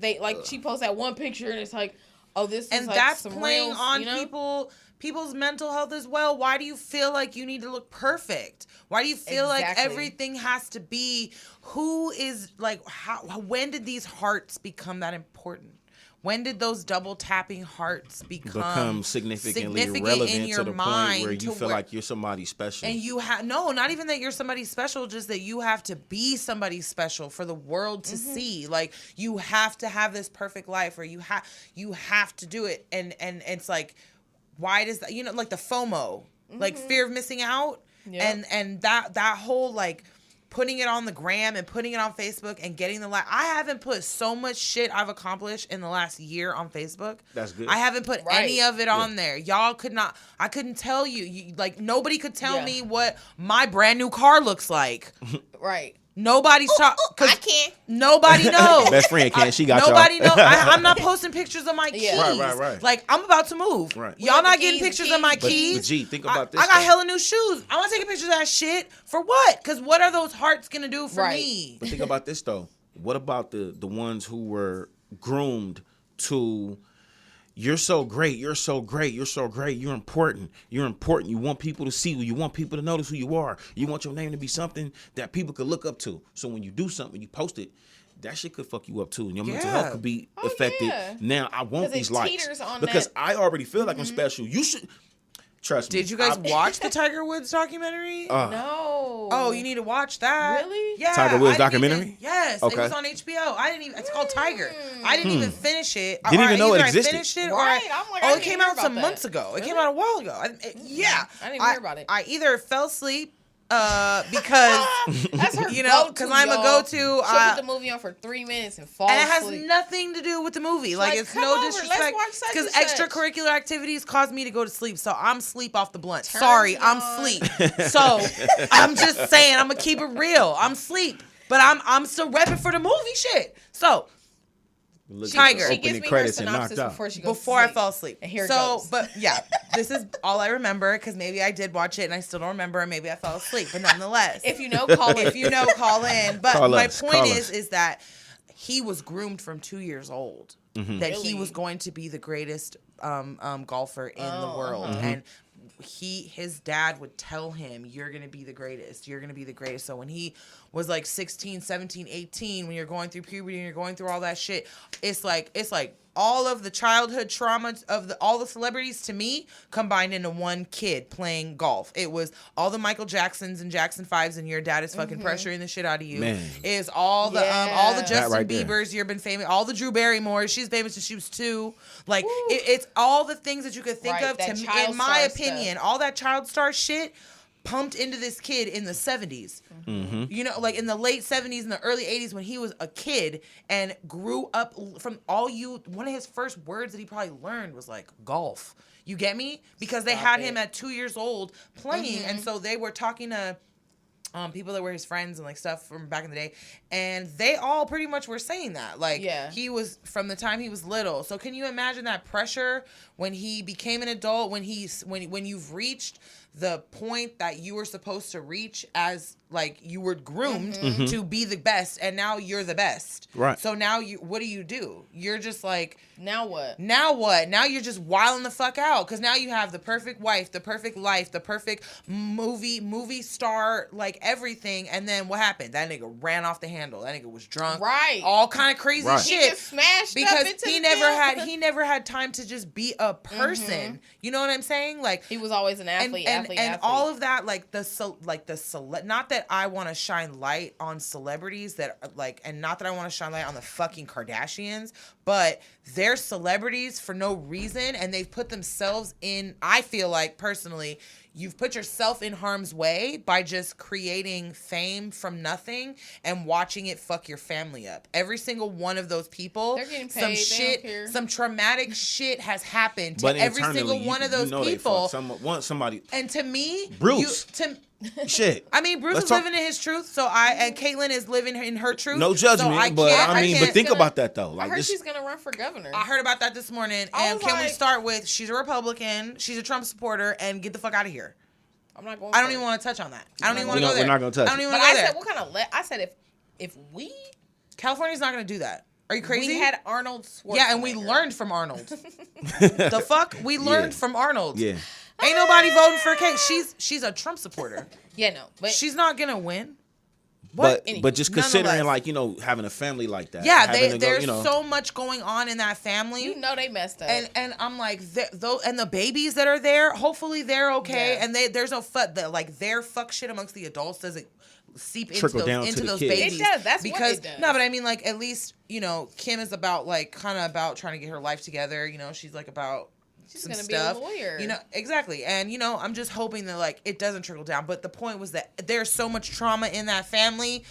like, like she posts that one picture and it's like, oh, this is like that's some playing real, on people's mental health as well. Why do you feel like you need to look perfect? Why do you feel like everything has to be who is like when did these hearts become that important? When did those double tapping hearts become significantly relevant in your to the mind point where you feel like you're somebody special? And you have not even that you're somebody special, just that you have to be somebody special for the world to see. Like you have to have this perfect life, or you have to do it. And it's like, why does that? Like the FOMO, like fear of missing out, and that whole like putting it on the gram and putting it on Facebook and getting the like. I haven't put so much shit I've accomplished in the last year on Facebook. That's good. I haven't put any of it on there. Y'all could not. I couldn't tell you. Like nobody could tell me what my brand new car looks like. Right. Nobody's talking. I can't. Nobody knows. Best friend can. She got nobody y'all. knows. I'm not posting pictures of my keys. Right. Like I'm about to move. Right. Y'all not getting pictures of my keys. But G, think about this. I got hella new shoes. I want to take a picture of that shit for what? Because what are those hearts gonna do for me? But think about this though. What about the ones who were groomed to? You're so great. You're so great. You're so great. You're important. You're important. You want people to see you. You want people to notice who you are. You want your name to be something that people could look up to. So when you do something, you post it, that shit could fuck you up too. And your mental health could be affected. Yeah. Now, I want these likes. Because I already feel like I'm special. You should... Trust me. Did you guys watch the Tiger Woods documentary? No. Oh, you need to watch that. Really? Yeah. Tiger Woods documentary? Yes. Okay. It was on HBO. I didn't even. It's called Tiger. I didn't even finish it. Didn't even know it Either existed. I finished it, Right. or I'm like, it came out some months ago. It came out a while ago. Yeah. I didn't hear about it. I either fell asleep because That's her you know, go-to, because I'm a y'all. go-to. She'll put the movie on for 3 minutes and fall And it has asleep. nothing to do with the movie. Like it's come no over, let's disrespect. watch such Because and such. extracurricular activities cause me to go to sleep. So I'm sleep off the blunt. Turn Sorry, it I'm on. sleep. So I'm just saying, I'm gonna keep it real. I'm sleep. But I'm still repping for the movie shit. So Tiger. She Opening gives me her credits and synopsis knocked out. before she goes before to I sleep. fell asleep. And here it so, goes. but yeah, this is all I remember because maybe I did watch it and I still don't remember. And maybe I fell asleep, but nonetheless, If you know, call if you know, call in. But Call my us, point call is, us. is that he was groomed from 2 years old. That he Really? was going to be the greatest golfer in the world, and his dad would tell him, you're going to be the greatest. You're going to be the greatest. So when he was like 16, 17, 18, when you're going through puberty and you're going through all that shit, it's like all of the childhood trauma of all the celebrities to me combined into one kid playing golf. It was all the Michael Jacksons and Jackson 5s and your dad is fucking pressuring the shit out of you. Man. Is all the Yeah. Justin right there. Biebers you've been famous, all the Drew Barrymore, she's famous since she was 2. Like it's all the things that you could think Right, of that to me, child in my star opinion, all that child star shit pumped into this kid in the 70s. You know, like in the late 70s and the early 80s when he was a kid and grew up from one of his first words that he probably learned was like golf. You get me? Because they had him at 2 years old playing, and so they were talking to people that were his friends and like stuff from back in the day, and they all pretty much were saying that he was from the time he was little. So can you imagine that pressure when he became an adult, when you've reached the point that you were supposed to reach as like you were groomed to be the best, and now you're the best. Right. So now what do? You're just like, Now what? now what? Now you're just wilding the fuck out because now you have the perfect wife, the perfect life, the perfect movie star, like everything. And then what happened? That nigga ran off the handle. That nigga was drunk. Right. All kind of crazy Right. He shit. just smashed Because up into he the never had time to just be a person. You know what I'm saying? Like He was always an athlete, and all of that, like not that I want to shine light on celebrities and not that I want to shine light on the fucking Kardashians, but they're celebrities for no reason, and they've put themselves in. I feel like personally, you've put yourself in harm's way by just creating fame from nothing and watching it fuck your family up. Every single one of those people, They're getting some paid, they don't shit, care. some traumatic shit has happened to But every internally, single one of those you know they people. fucked somebody. And to me, Bruce. Shit. I mean, Bruce Let's is talk- living in his truth, and Caitlyn is living in her truth. No judgment, so I but can't- I mean, can't- but think about that though. I Like heard this, she's gonna run for governor. I heard about that this morning, I and was can we like- start with she's a Republican, she's a Trump supporter, and get the fuck out of here. I'm not going. I don't for even it. want to touch on that. I don't even want to We're go not- there. we're not gonna touch I don't it. even But want to I go said, there. what kind of? I said if we California's not going to do that. Are you crazy? we had Arnold Schwarzenegger. yeah, and we learned from Arnold. The fuck we learned Yeah. from Arnold. yeah. Ain't nobody voting for Kate. She's a Trump supporter. Yeah, no, but She's not gonna win. But Anyway, just considering nonetheless. having a family like that. Yeah, having to go, there's so much going on in that family. you know they messed up. And I'm like, and the babies that are there, hopefully they're okay. Yeah. And there's no their fuck shit amongst the adults doesn't seep Trickle down to into the those kids. babies. It does. That's because what it does. no, but I mean, like, at least Kim is about kind of about trying to get her life together. She's like about. She's some gonna stuff. be a lawyer. Exactly. And I'm just hoping that it doesn't trickle down. But the point was that there's so much trauma in that family.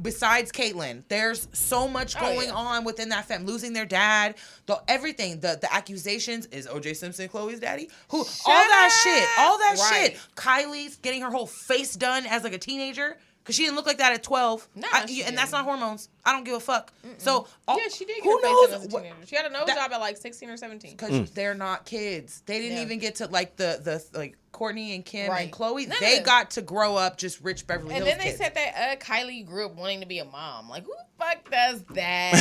Besides Caitlyn, there's so much going on within that family. Losing their dad, everything, the accusations. Is O.J. Simpson Chloe's daddy? All that shit. Kylie's getting her whole face done as a teenager. Because she didn't look like that at 12. Nah, she and that's didn't. not hormones. I don't give a fuck. So, yeah, she did get who her face knows done as a what- teenager. She had a nose job at 16 or 17. because they're not kids. They didn't Yeah. even get to the Courtney and Kim Right. and Chloe. None of they them. got to grow up just rich Beverly And Hills then they kids. said that Kylie grew up wanting to be a mom. Like, who the fuck does that?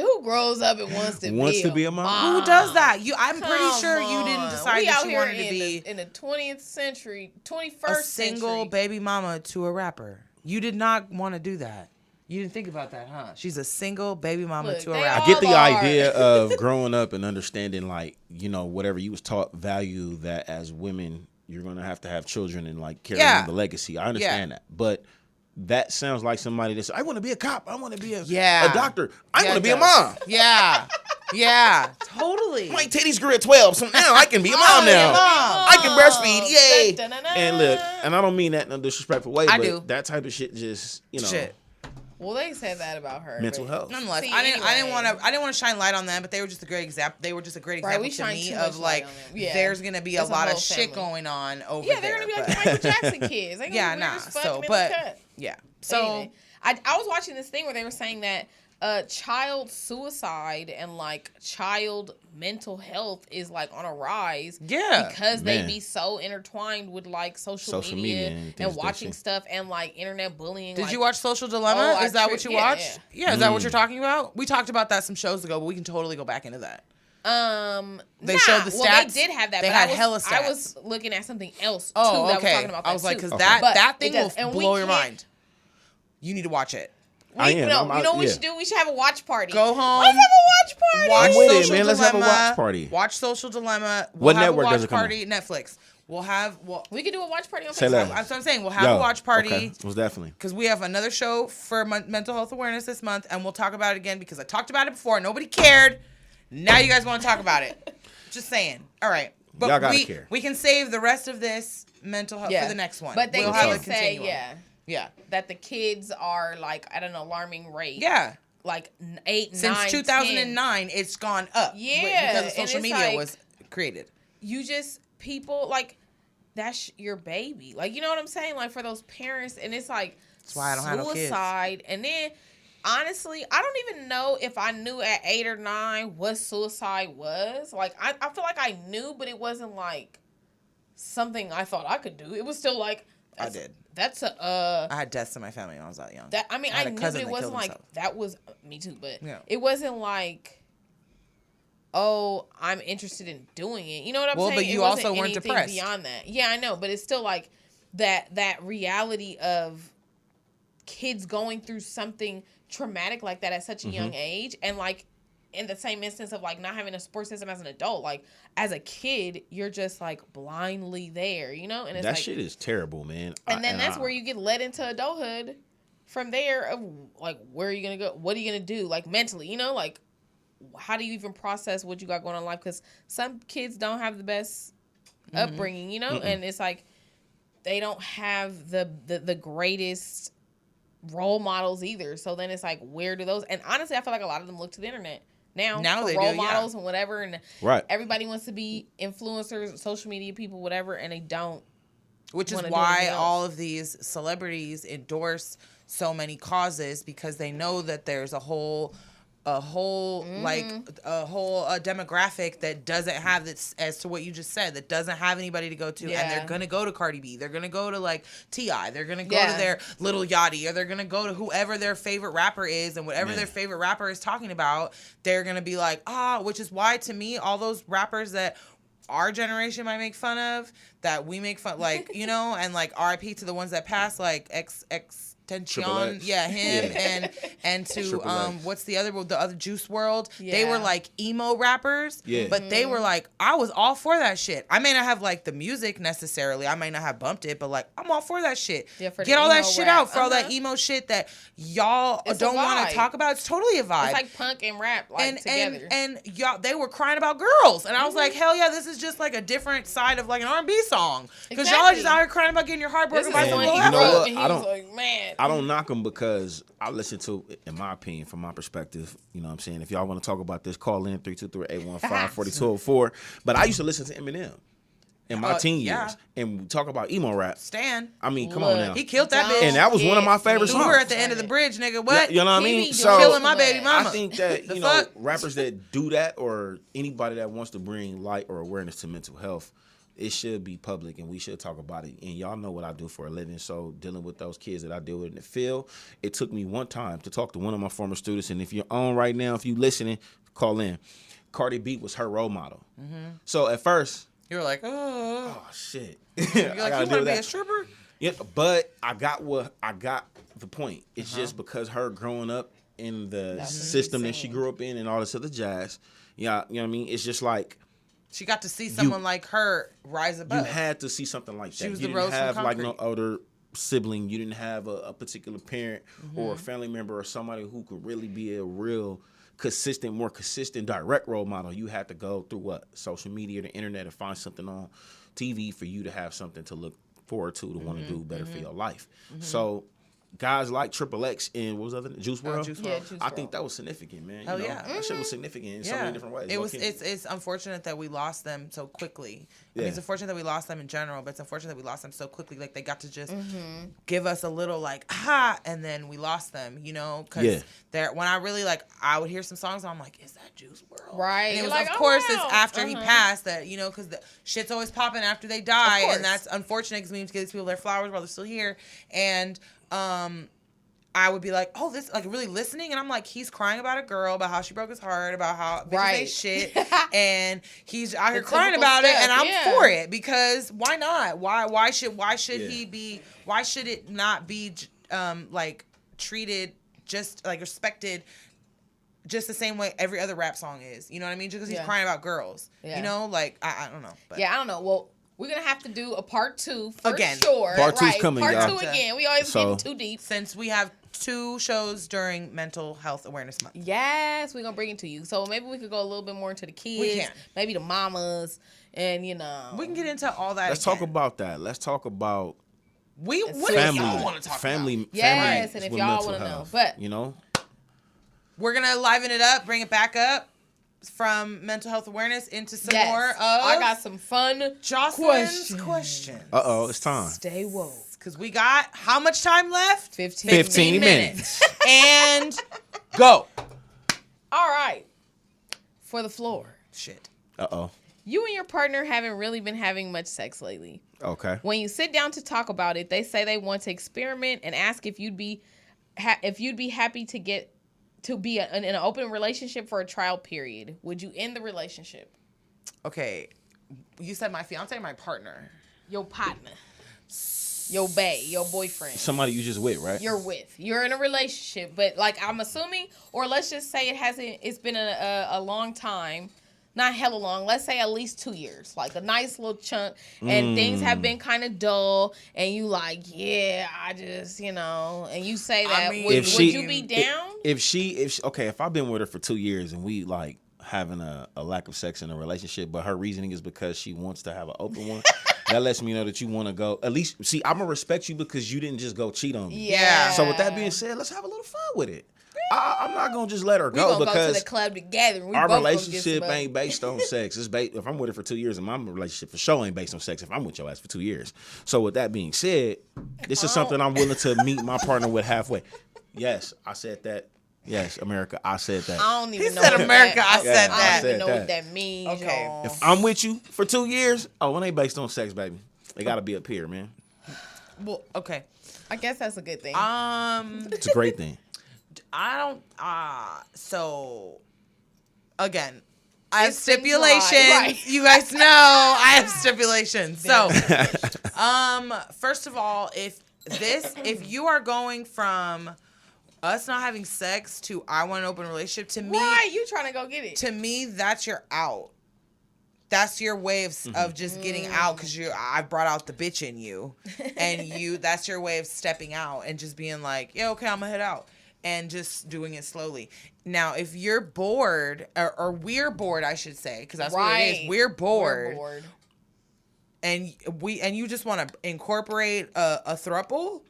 Who grows up and wants to be a mom? Who does that? I'm pretty Come sure you didn't on. decide We that out you here wanted to in be in the 20th century, 21st a single century. baby mama to a rapper. You did not want to do that. You didn't think about that, huh? She's a single baby mama Look, to a they rapper. I get the all are. idea of growing up and understanding, whatever you was taught, value that as women, you're going to have children and carry on the legacy. I understand that. But that sounds like somebody that's, I want to be a cop. I want to be a doctor. I want to be a mom. Yeah. Yeah, totally. My titties grew at 12, so now I can be a mom now. I can breastfeed, yay! And look, and I don't mean that in a disrespectful way, I but do. that type of shit just, Shit. Well, they said that about her. mental health. Nonetheless, See, I didn't anyway. want to shine light on them, but they were just a great example. They were just a great Right, example we to shine me too much of light like on them. Yeah. there's gonna be There's a a lot of whole shit family. going on over Yeah, there. they're gonna be like but- the Michael Jackson kids. They're gonna yeah, be nah. weird as fuck So, in the but cut. yeah. So Anyway, I was watching this thing where they were saying that child suicide and like child mental health is like on a rise. Yeah. Because Man. they be so intertwined with like social Social media, media and things and like watching that. stuff and like internet bullying. did like, you watch Social Dilemma? Oh, Is that what you yeah, watched? Yeah. Is that what you're talking about? We talked about that some shows ago, but we can totally go back into that. They showed the Well, stats. they did have that. They but had I was, hella stats. I was looking at something else too. Oh, that okay. was talking about that I was like, too. because But that it thing does. will And we blow your can't- mind. You need to watch it. I am. You know what we yeah. should do? We should have a watch party. Go home. Let's have a watch party. Watch I'm with it, Social man. Let's have a Dilemma. watch party. Watch Social Dilemma. We'll What have network a watch does it come on? party? Netflix. We'll have. We could do a watch party on Say Facebook. less. That's what I'm saying. We'll have Yo, a watch party. Okay. Most definitely. Because we have another show for mental health awareness this month, and we'll talk about it again because I talked about it before. Nobody cared. Now you guys want to talk about it. Just saying. All right. But Y'all gotta care. we can save the rest of this mental health for the next one. But they we'll did have a say, continuum. Yeah. that the kids are like at an alarming rate. Yeah. Like 8, 9, Since 2009, it's gone up. Yeah, Because and social it's media like- was created. 10. You just, people, like, that's your baby. Like, you know what I'm saying? Like, for those parents, and it's like why I don't have no kids. suicide. And then, honestly, I don't even know if I knew at 8 or 9 what suicide was. Like, I feel like I knew, but it wasn't like something I thought I could do. It was still like, I did. That's a, I had deaths in my family when I was that young. that, I mean, I had I a knew, cousin but it that wasn't killed like, himself. that was, me too, but Yeah. it wasn't like, oh, I'm interested in doing it. You know what I'm Well, saying? but you It wasn't also weren't anything depressed. beyond that. Yeah, I know, but it's still like that reality of kids going through something traumatic like that at such a Mm-hmm. young age, and like in the same instance of like not having a support system as an adult. Like as a kid, you're just like blindly there, you know? And it's That like, shit is terrible, man. and then that's where you get led into adulthood from there of like, where are you going to go? What are you going to do? Like mentally, you know, like how do you even process what you got going on in life? Because some kids don't have the best upbringing, you know, and it's like they don't have the greatest role models either. So then it's like, where do those? And honestly, I feel like a lot of them look to the internet now for they role do, yeah. models and whatever. And Right. everybody wants to be influencers, social media people, whatever, and they don't. Which is wanna do why anything else. all of these celebrities endorse so many causes, because they know that there's a whole demographic that doesn't have this, as to what you just said, that doesn't have anybody to go to, and Yeah. they're gonna go to Cardi B, they're gonna go to like T.I., they're gonna go Yeah. to their Little Yachty, or they're gonna go to whoever their favorite rapper is, and whatever Yeah. their favorite rapper is talking about, they're gonna be like, which is why to me all those rappers that our generation might make fun of, that we make fun, like, you know, and like RIP to the ones that passed, like Triple Tension, X. yeah, him, Yeah. and to Triple X. what's the other Juice WRLD? They Yeah. were like emo rappers, Yeah. but they were like, I was all for that shit. I may not have like the music necessarily, I may not have bumped it, but like I'm all for that shit. Yeah, for the Get all that emo shit rap. out, for all that Uh-huh. emo shit that y'all It's a don't want vibe. to talk about. It's totally a vibe. It's like punk and rap like together. And y'all, they were crying about girls, and I was like, hell yeah, this is just like a different side of like an R&B song, because y'all are just Exactly. out here crying about getting your heart This broken is by the some one little he you know rapper. wrote, what? and he I was don't- like, man. I don't knock them because I listen to, in my opinion, from my perspective, you know what I'm saying? If y'all want to talk about this, call in 323-815-4204. But I used to listen to Eminem in my teen yeah. years and talk about emo rap. Stan, I mean, come on Look, now. he killed that Don't bitch. And that was one of my favorite We songs. were at the end of the bridge, nigga. What? You know what I He mean? be So killing my baby mama. I think that, The you know, fuck? rappers that do that, or anybody that wants to bring light or awareness to mental health, it should be public and we should talk about it. And y'all know what I do for a living. So dealing with those kids that I deal with in the field, it took me one time to talk to one of my former students. And if you're on right now, if you listening, call in. Cardi B was her role model. So at first, You were like, oh. oh shit. You're like, you want to be a stripper? Yeah, but I got the point. It's just because her growing up in the system that she grew up in and all this other jazz. Yeah, you know what I mean? It's just like She got to see someone like her rise above. you had to see something like that. She was You the didn't rose from have like no concrete. other sibling. You didn't have a particular parent or a family member or somebody who could really be a real more consistent direct role model, you had to go through what? Social media, the internet, and find something on TV for you to have something to look forward to want to do better for your life. So guys like Triple X and what was the other Juice WRLD? Juice WRLD. Yeah, Juice I WRLD. think that was significant, man. Hell you know? yeah. That shit was significant in so many different ways. It was. Low-key. It's unfortunate that we lost them so quickly. I mean, it's unfortunate that we lost them in general, but it's unfortunate that we lost them so quickly. Like they got to just give us a little like and then we lost them. You know, because when I really I would hear some songs, and I'm like, is that Juice WRLD? Right. And it was Like, of oh, course wow. it's after he passed that because the shit's always popping after they die, course. and that's unfortunate because we need to give these people their flowers while they're still here, and I would be like, oh, this, really listening. And I'm like, he's crying about a girl, about how she broke his heart, about how bitches ain't shit. And he's out here crying about it. And I'm for it because why not? Why should it not be, treated just, respected just the same way every other rap song is? You know what I mean? Just because he's crying about girls. Yeah. You know? I don't know. But. Yeah, I don't know. Well, we're going to have to do a part 2 for again. Sure. Part 2's coming, Part y'all. 2 again. We always get too deep. Since we have 2 shows during Mental Health Awareness Month. Yes, we're going to bring it to you. So maybe we could go a little bit more into the kids. We can. Maybe the mamas. And, we can get into all that. Let's talk about that. Let's talk about what family. do y'all want to talk family. Yes, family and if with y'all mental want to know. health, But, we're going to liven it up, bring it back up from mental health awareness into some more of I got some fun Jocelyn's questions. It's time. Stay woke. Because we got how much time left? 15 minutes. And go. All right. For the floor. Shit. You and your partner haven't really been having much sex lately. Okay. When you sit down to talk about it, they say they want to experiment and ask if you'd be happy to get to be in an open relationship for a trial period. Would you end the relationship? Okay. You said my fiance or my partner? Your partner. Your bae, your boyfriend. Somebody you just with, right? You're in a relationship, but I'm assuming, or let's just say it's been a long time, not hella long, let's say at least 2 years, like a nice little chunk, and things have been kind of dull, and you I just, and you say that, would you be down? If I've been with her for 2 years and we having a lack of sex in a relationship, but her reasoning is because she wants to have an open one, that lets me know that you want to go, at least, see, I'm going to respect you because you didn't just go cheat on me. Yeah. So with that being said, let's have a little fun with it. I'm not going to just let her go because go to the club together. Our relationship ain't based on sex. It's based, if I'm with her for 2 years, and my relationship for sure ain't based on sex if I'm with your ass for 2 years. So with that being said, this is something I'm willing to meet my partner with halfway. Yes, I said that. Yes, America, I said that. I don't even know. He said America, I said that. I don't even know what that means. Okay. Y'all. If I'm with you for 2 years, it ain't based on sex, baby. They got to be up here, man. Well, okay. I guess that's a good thing. It's a great thing. I don't, so, again, I have stipulations. Right. You guys know I have stipulations. So, first of all, if you are going from us not having sex to I want an open relationship, to me, right, you trying to go get it. To me, that's your out. That's your way of just getting out because I brought out the bitch in you, and that's your way of stepping out and just being like, yeah, okay, I'm gonna head out, and just doing it slowly. Now, if you're bored, or we're bored, I should say, because that's what it is. We're bored. And you just want to incorporate a throuple.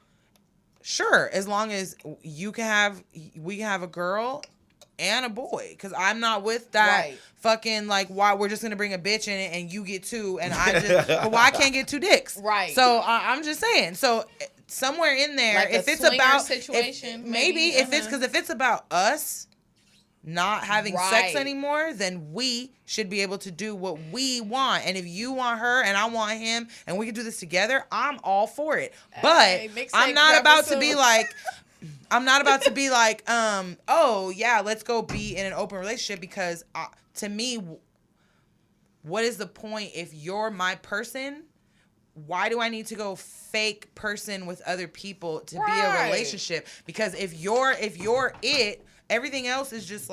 Sure, as long as we can have a girl and a boy, because I'm not with that fucking why we're just gonna bring a bitch in it and you get 2 and but why I can't get 2 dicks? Right. So I'm just saying. So somewhere in there, if it's about situation, if it's about us not having sex anymore, then we should be able to do what we want. And if you want her and I want him and we can do this together, I'm all for it. But I'm not about to be like, oh yeah, let's go be in an open relationship, because to me, what is the point if you're my person? Why do I need to go fake person with other people to be a relationship? Because if you're it, everything else is just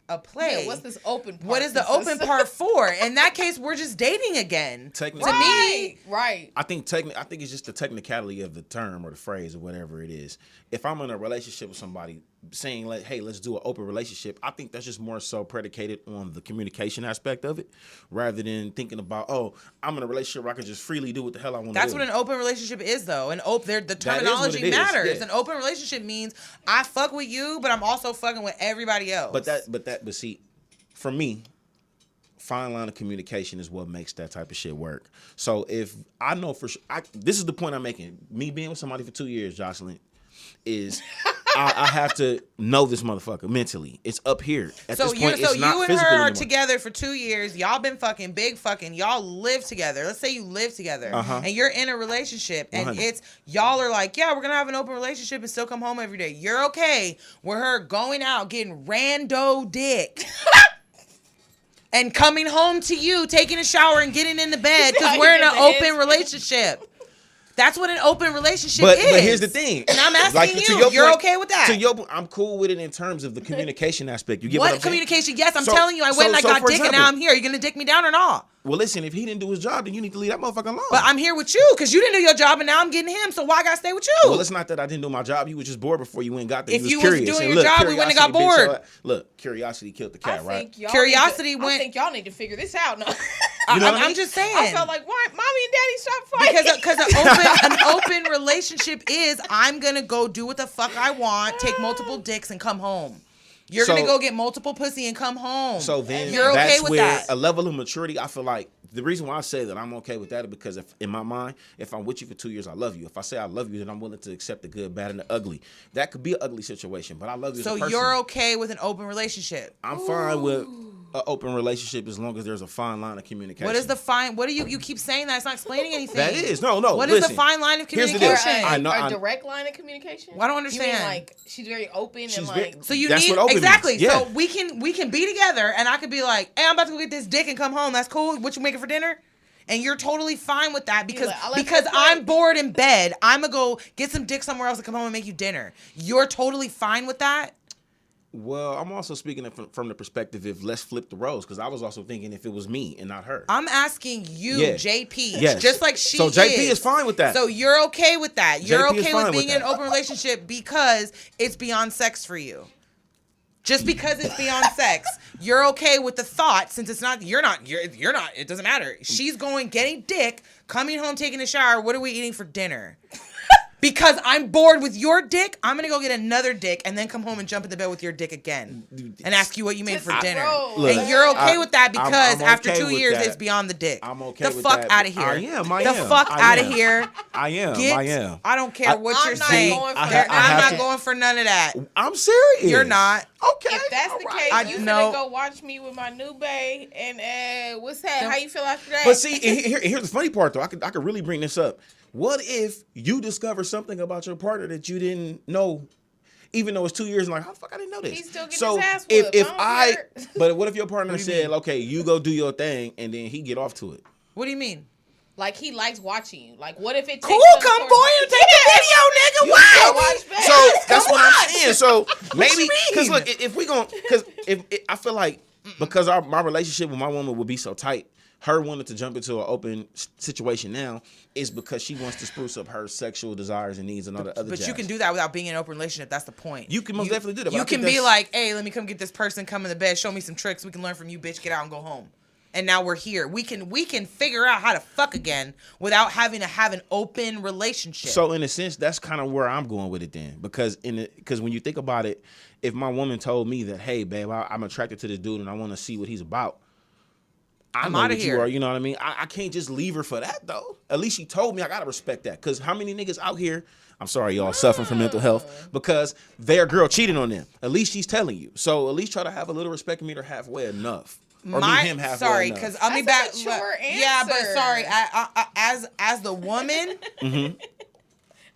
a play. Yeah, what's this open part? What is the open part for? In that case, we're just dating again. Technically, To me, right. I think it's just the technicality of the term or the phrase or whatever it is. If I'm in a relationship with somebody saying like, hey, let's do an open relationship, I think that's just more so predicated on the communication aspect of it rather than thinking about, oh, I'm in a relationship where I can just freely do what the hell I want to do. that's what an open relationship is, though. The terminology matters. Yeah. An open relationship means I fuck with you, but I'm also fucking with everybody else. But see, for me, fine line of communication is what makes that type of shit work. So if I know for sure, this is the point I'm making. Me being with somebody for 2 years, Jocelyn, is I have to know this motherfucker mentally. It's up here. At this point, it's not you and physical her are anymore. together for 2 years. Y'all been fucking, big fucking. Y'all live together. Let's say you live together, and you're in a relationship, and 100. it's y'all are like, yeah, we're gonna have an open relationship and still come home every day. You're okay with her going out getting rando dick. And coming home to you, taking a shower and getting into bed because we're in an open relationship. That's what an open relationship is. But here's the thing. And I'm asking Like, you, you're okay with that? I'm cool with it in terms of the communication aspect. You get What I'm saying? communication? Yes, I'm So- telling you, I went and I so got for dick and now example- I'm here. You gonna dick me down or not? Well, listen, if he didn't do his job, then you need to leave that motherfucker alone. But I'm here with you because you didn't do your job and now I'm getting him. So why I gotta stay with you? Well, it's not that I didn't do my job. You was just bored before you went and got there. If You you was was curious. doing And your look, job, we wouldn't have got curiosity, bitch, bored. Look, curiosity killed the cat, right? Curiosity went- I think y'all need to figure this out. No. You know what I mean? I'm just saying. I felt like, why, mommy and daddy stop fighting? Because an open relationship is I'm gonna go do what the fuck I want, take multiple dicks and come home. You're So- gonna go get multiple pussy and come home. So then you're okay that's with where that. a level of maturity, I feel like the reason why I say that I'm okay with that is because if in my mind, if I'm with you for 2 years, I love you. If I say I love you, then I'm willing to accept the good, bad, and the ugly. That could be an ugly situation, but I love you So as a person. you're okay with an open relationship. I'm fine with an open relationship as long as there's a fine line of communication. What is the fine? What do you keep saying that? It's not explaining anything. That is. No. What is the listen. fine line of Here's the communication? deal. I know- A direct line of communication? Well, I don't You understand. mean like she's very open She's and very- like... So you That's need what open exactly. means. Yeah. So we can be together, and I could be like, "Hey, I'm about to go get this dick and come home. That's cool. What you making for dinner?" And you're totally fine with that because like, I like because that I'm point. bored in bed. I'm gonna go get some dick somewhere else and come home and make you dinner. You're totally fine with that. Well, I'm also speaking from the perspective of let's flip the roles because I was also thinking if it was me and not her. I'm asking you, Yeah. JP, Yes. just like she So JP is fine with that. So you're okay with that. You're JP is okay fine with with being in an that. open relationship because it's beyond sex for you. Just because it's beyond sex, you're okay with the thought since it's not. You're not. It doesn't matter. She's going getting dick, coming home, taking a shower. What are we eating for dinner? Because I'm bored with your dick, I'm gonna go get another dick and then come home and jump in the bed with your dick again and ask you what you made for dinner. Look, And you're okay with that because I'm after okay 2 with years, that. it's beyond the dick. I'm okay the with fuck that. out of here. I am. The fuck I out of am. here. I am. Get, I am. I don't care what I'm you're not saying. going for I that. I'm have not to- going for none of that. I'm serious. You're not. Okay. If that's all the right. case, I you know. finna go watch me with my new bae and what's that? How you feel after that? But see, here's the funny part though. I could really bring this up. What if you discover something about your partner that you didn't know, even though it's 2 years? And like, how the fuck I didn't know this? He's still getting so his ass if whooped. if I don't care. but what if your partner What do you said, mean? okay, you go do your thing, and then he get off to it? What do you mean? Like he likes watching you. Like what if it takes Cool, some come sort boy of- and take the video, nigga. What? watch back. So that's what I'm saying. So maybe you because mean? look, if we gon' because if I feel like because my relationship with my woman would be so tight, her wanting to jump into an open situation now is because she wants to spruce up her sexual desires and needs and all the other. But jazz. you can do that without being in an open relationship. That's the point. You can most definitely do that, but You I can think be that's- like, hey, let me come get this person, come in the bed, show me some tricks. We can learn from you, bitch. Get out and go home. And now we're here. We can figure out how to fuck again without having to have an open relationship. So in a sense, that's kind of where I'm going with it then, because when you think about it, if my woman told me that, hey, babe, I'm attracted to this dude and I want to see what he's about, I I'm know outta what you here. are. You know what I mean? I can't just leave her for that though. At least she told me. I gotta respect that. Because how many niggas out here? I'm sorry, y'all, suffering from mental health because their girl cheated on them. At least she's telling you. So at least try to have a little respect and meet her halfway enough. Or meet him halfway sorry, enough. because I'll be That's a back. mature Yeah, but answer. sorry, as the woman,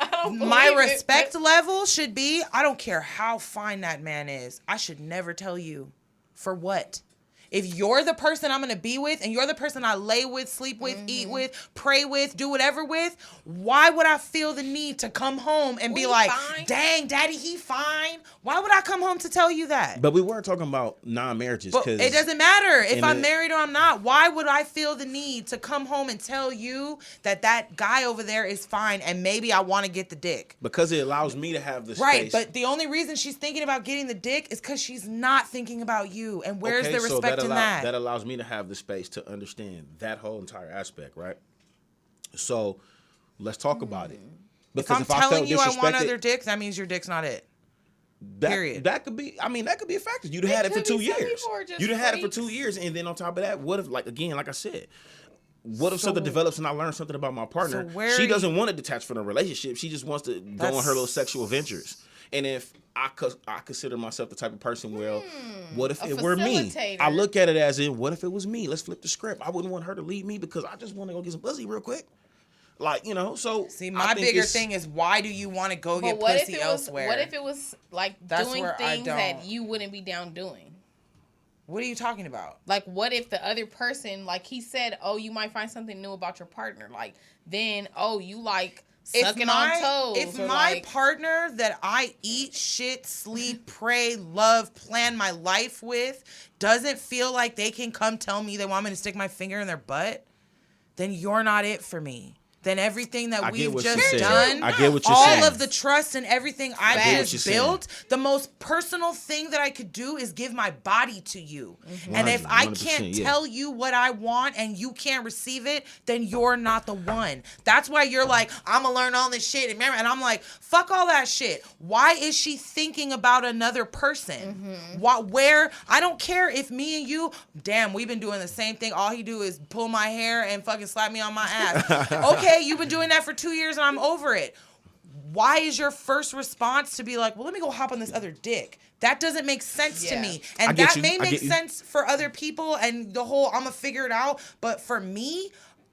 I don't my believe it, respect but- level should be, I don't care how fine that man is. I should never tell you. For what? If you're the person I'm going to be with and you're the person I lay with, sleep with, eat with, pray with, do whatever with, why would I feel the need to come home and be like, dang, daddy, he fine? Why would I come home to tell you that? But we weren't talking about non-marriages. But it doesn't matter if I'm married or I'm not. Why would I feel the need to come home and tell you that that guy over there is fine and maybe I want to get the dick? Because it allows me to have the space. Right, but the only reason she's thinking about getting the dick is because she's not thinking about you. And where's the respect in that? That allows me to have the space to understand that whole entire aspect, right? So let's talk about it. Because if I'm telling you I want other dicks, that means your dick's not it. Period. That could be. I mean, that could be a factor. You'd have had it for 2 years. You'd have had it for 2 years, and then on top of that, what if, like I said, what if something develops and I learn something about my partner? She doesn't want to detach from a relationship. She just wants to go on her little sexual ventures. And if I consider myself the type of person where, what if it were me? I look at it as in, what if it was me? Let's flip the script. I wouldn't want her to leave me because I just want to go get some pussy real quick. Like, so. See, my bigger thing is, why do you want to go get pussy elsewhere? What if it was like doing things that you wouldn't be down doing? What are you talking about? Like, what if the other person, like he said, oh, you might find something new about your partner. Like, then, oh, you like sucking on toes. If my partner that I eat, shit, sleep, pray, love, plan my life with doesn't feel like they can come tell me they want me to stick my finger in their butt, then you're not it for me. Then everything that we've just done, I get what you're saying. All of the trust and everything I just built, the most personal thing that I could do is give my body to you. And if I can't tell you what I want and you can't receive it, then you're not the one. That's why you're like, I'm going to learn all this shit. And I'm like, fuck all that shit. Why is she thinking about another person? Where? I don't care if me and you, damn, we've been doing the same thing. All he do is pull my hair and fucking slap me on my ass. Okay. You've been doing that for 2 years and I'm over it. Why is your first response to be like, well, let me go hop on this other dick? That doesn't make sense to me. And that may make sense for other people and the whole, I'm going to figure it out. But for me,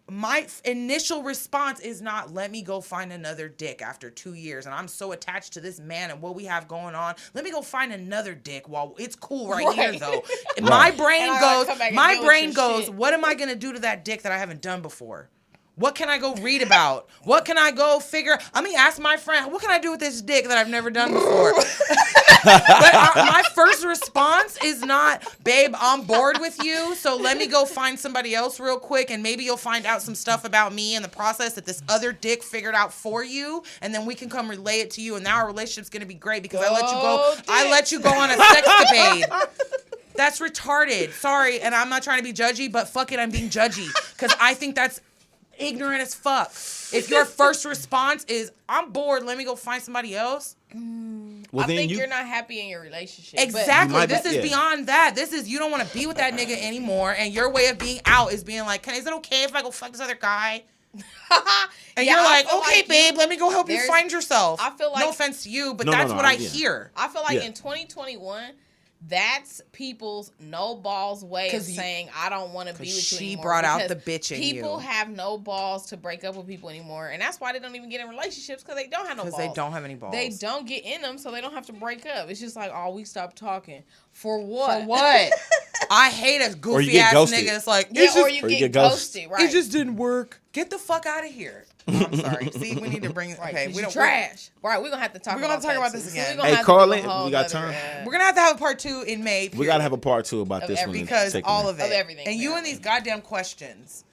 my initial response is not, let me go find another dick after 2 years. And I'm so attached to this man and what we have going on. Let me go find another dick while it's cool right here, though. My brain goes, what am I going to do to that dick that I haven't done before? What can I go read about? What can I go figure? I mean, ask my friend, what can I do with this dick that I've never done before? But my first response is not, babe, I'm bored with you, so let me go find somebody else real quick, and maybe you'll find out some stuff about me in the process that this other dick figured out for you, and then we can come relay it to you, and now our relationship's going to be great because I let you go on a sexcapade. That's retarded. Sorry, and I'm not trying to be judgy, but fuck it, I'm being judgy because I think that's ignorant as fuck. If your first response is, I'm bored, let me go find somebody else. I think you're not happy in your relationship. Exactly. This is beyond that. This is, you don't want to be with that nigga anymore, and your way of being out is being like, is it okay if I go fuck this other guy? And you're like, okay, babe, let me go help you find yourself. I feel like, no offense to you, but that's what I hear. I feel like in 2021, that's people's no balls way of saying, I don't want to be with you anymore. She brought out the bitch in you. People have no balls to break up with people anymore. And that's why they don't even get in relationships, because they don't have no balls. Because they don't have any balls. They don't get in them, so they don't have to break up. It's just like, oh, we stopped talking. For what? For what? I hate a goofy ass nigga. It's like, or you get ghosted. Right. It just didn't work. Get the fuck out of here. I'm sorry. See, we need to bring it. Okay, we don't trash. Right, we're gonna have to talk. We're gonna talk about this again. Hey, call in. We got time. We're gonna have a part 2 in May. We gotta have a part 2 about this one because all of it, everything, and you and these goddamn questions.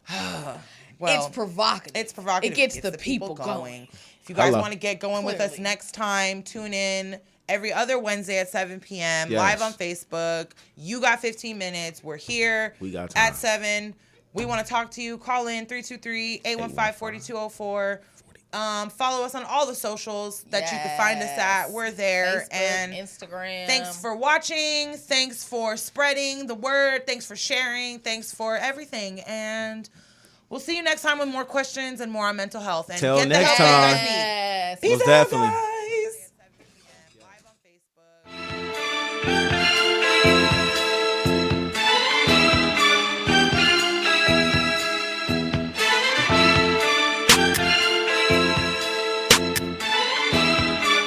Well, it's provocative. It's provocative. It gets the people going. If you guys want to get going with us next time, tune in every other Wednesday at 7 p.m. live on Facebook. You got 15 minutes. We're here. We got time. At 7. We want to talk to you. Call in 323-815-4204. Follow us on all the socials that you can find us at. We're there. Facebook, and Instagram. Thanks for watching. Thanks for spreading the word. Thanks for sharing. Thanks for everything. And we'll see you next time with more questions and more on mental health. And till next time. Peace Most out, definitely. guys.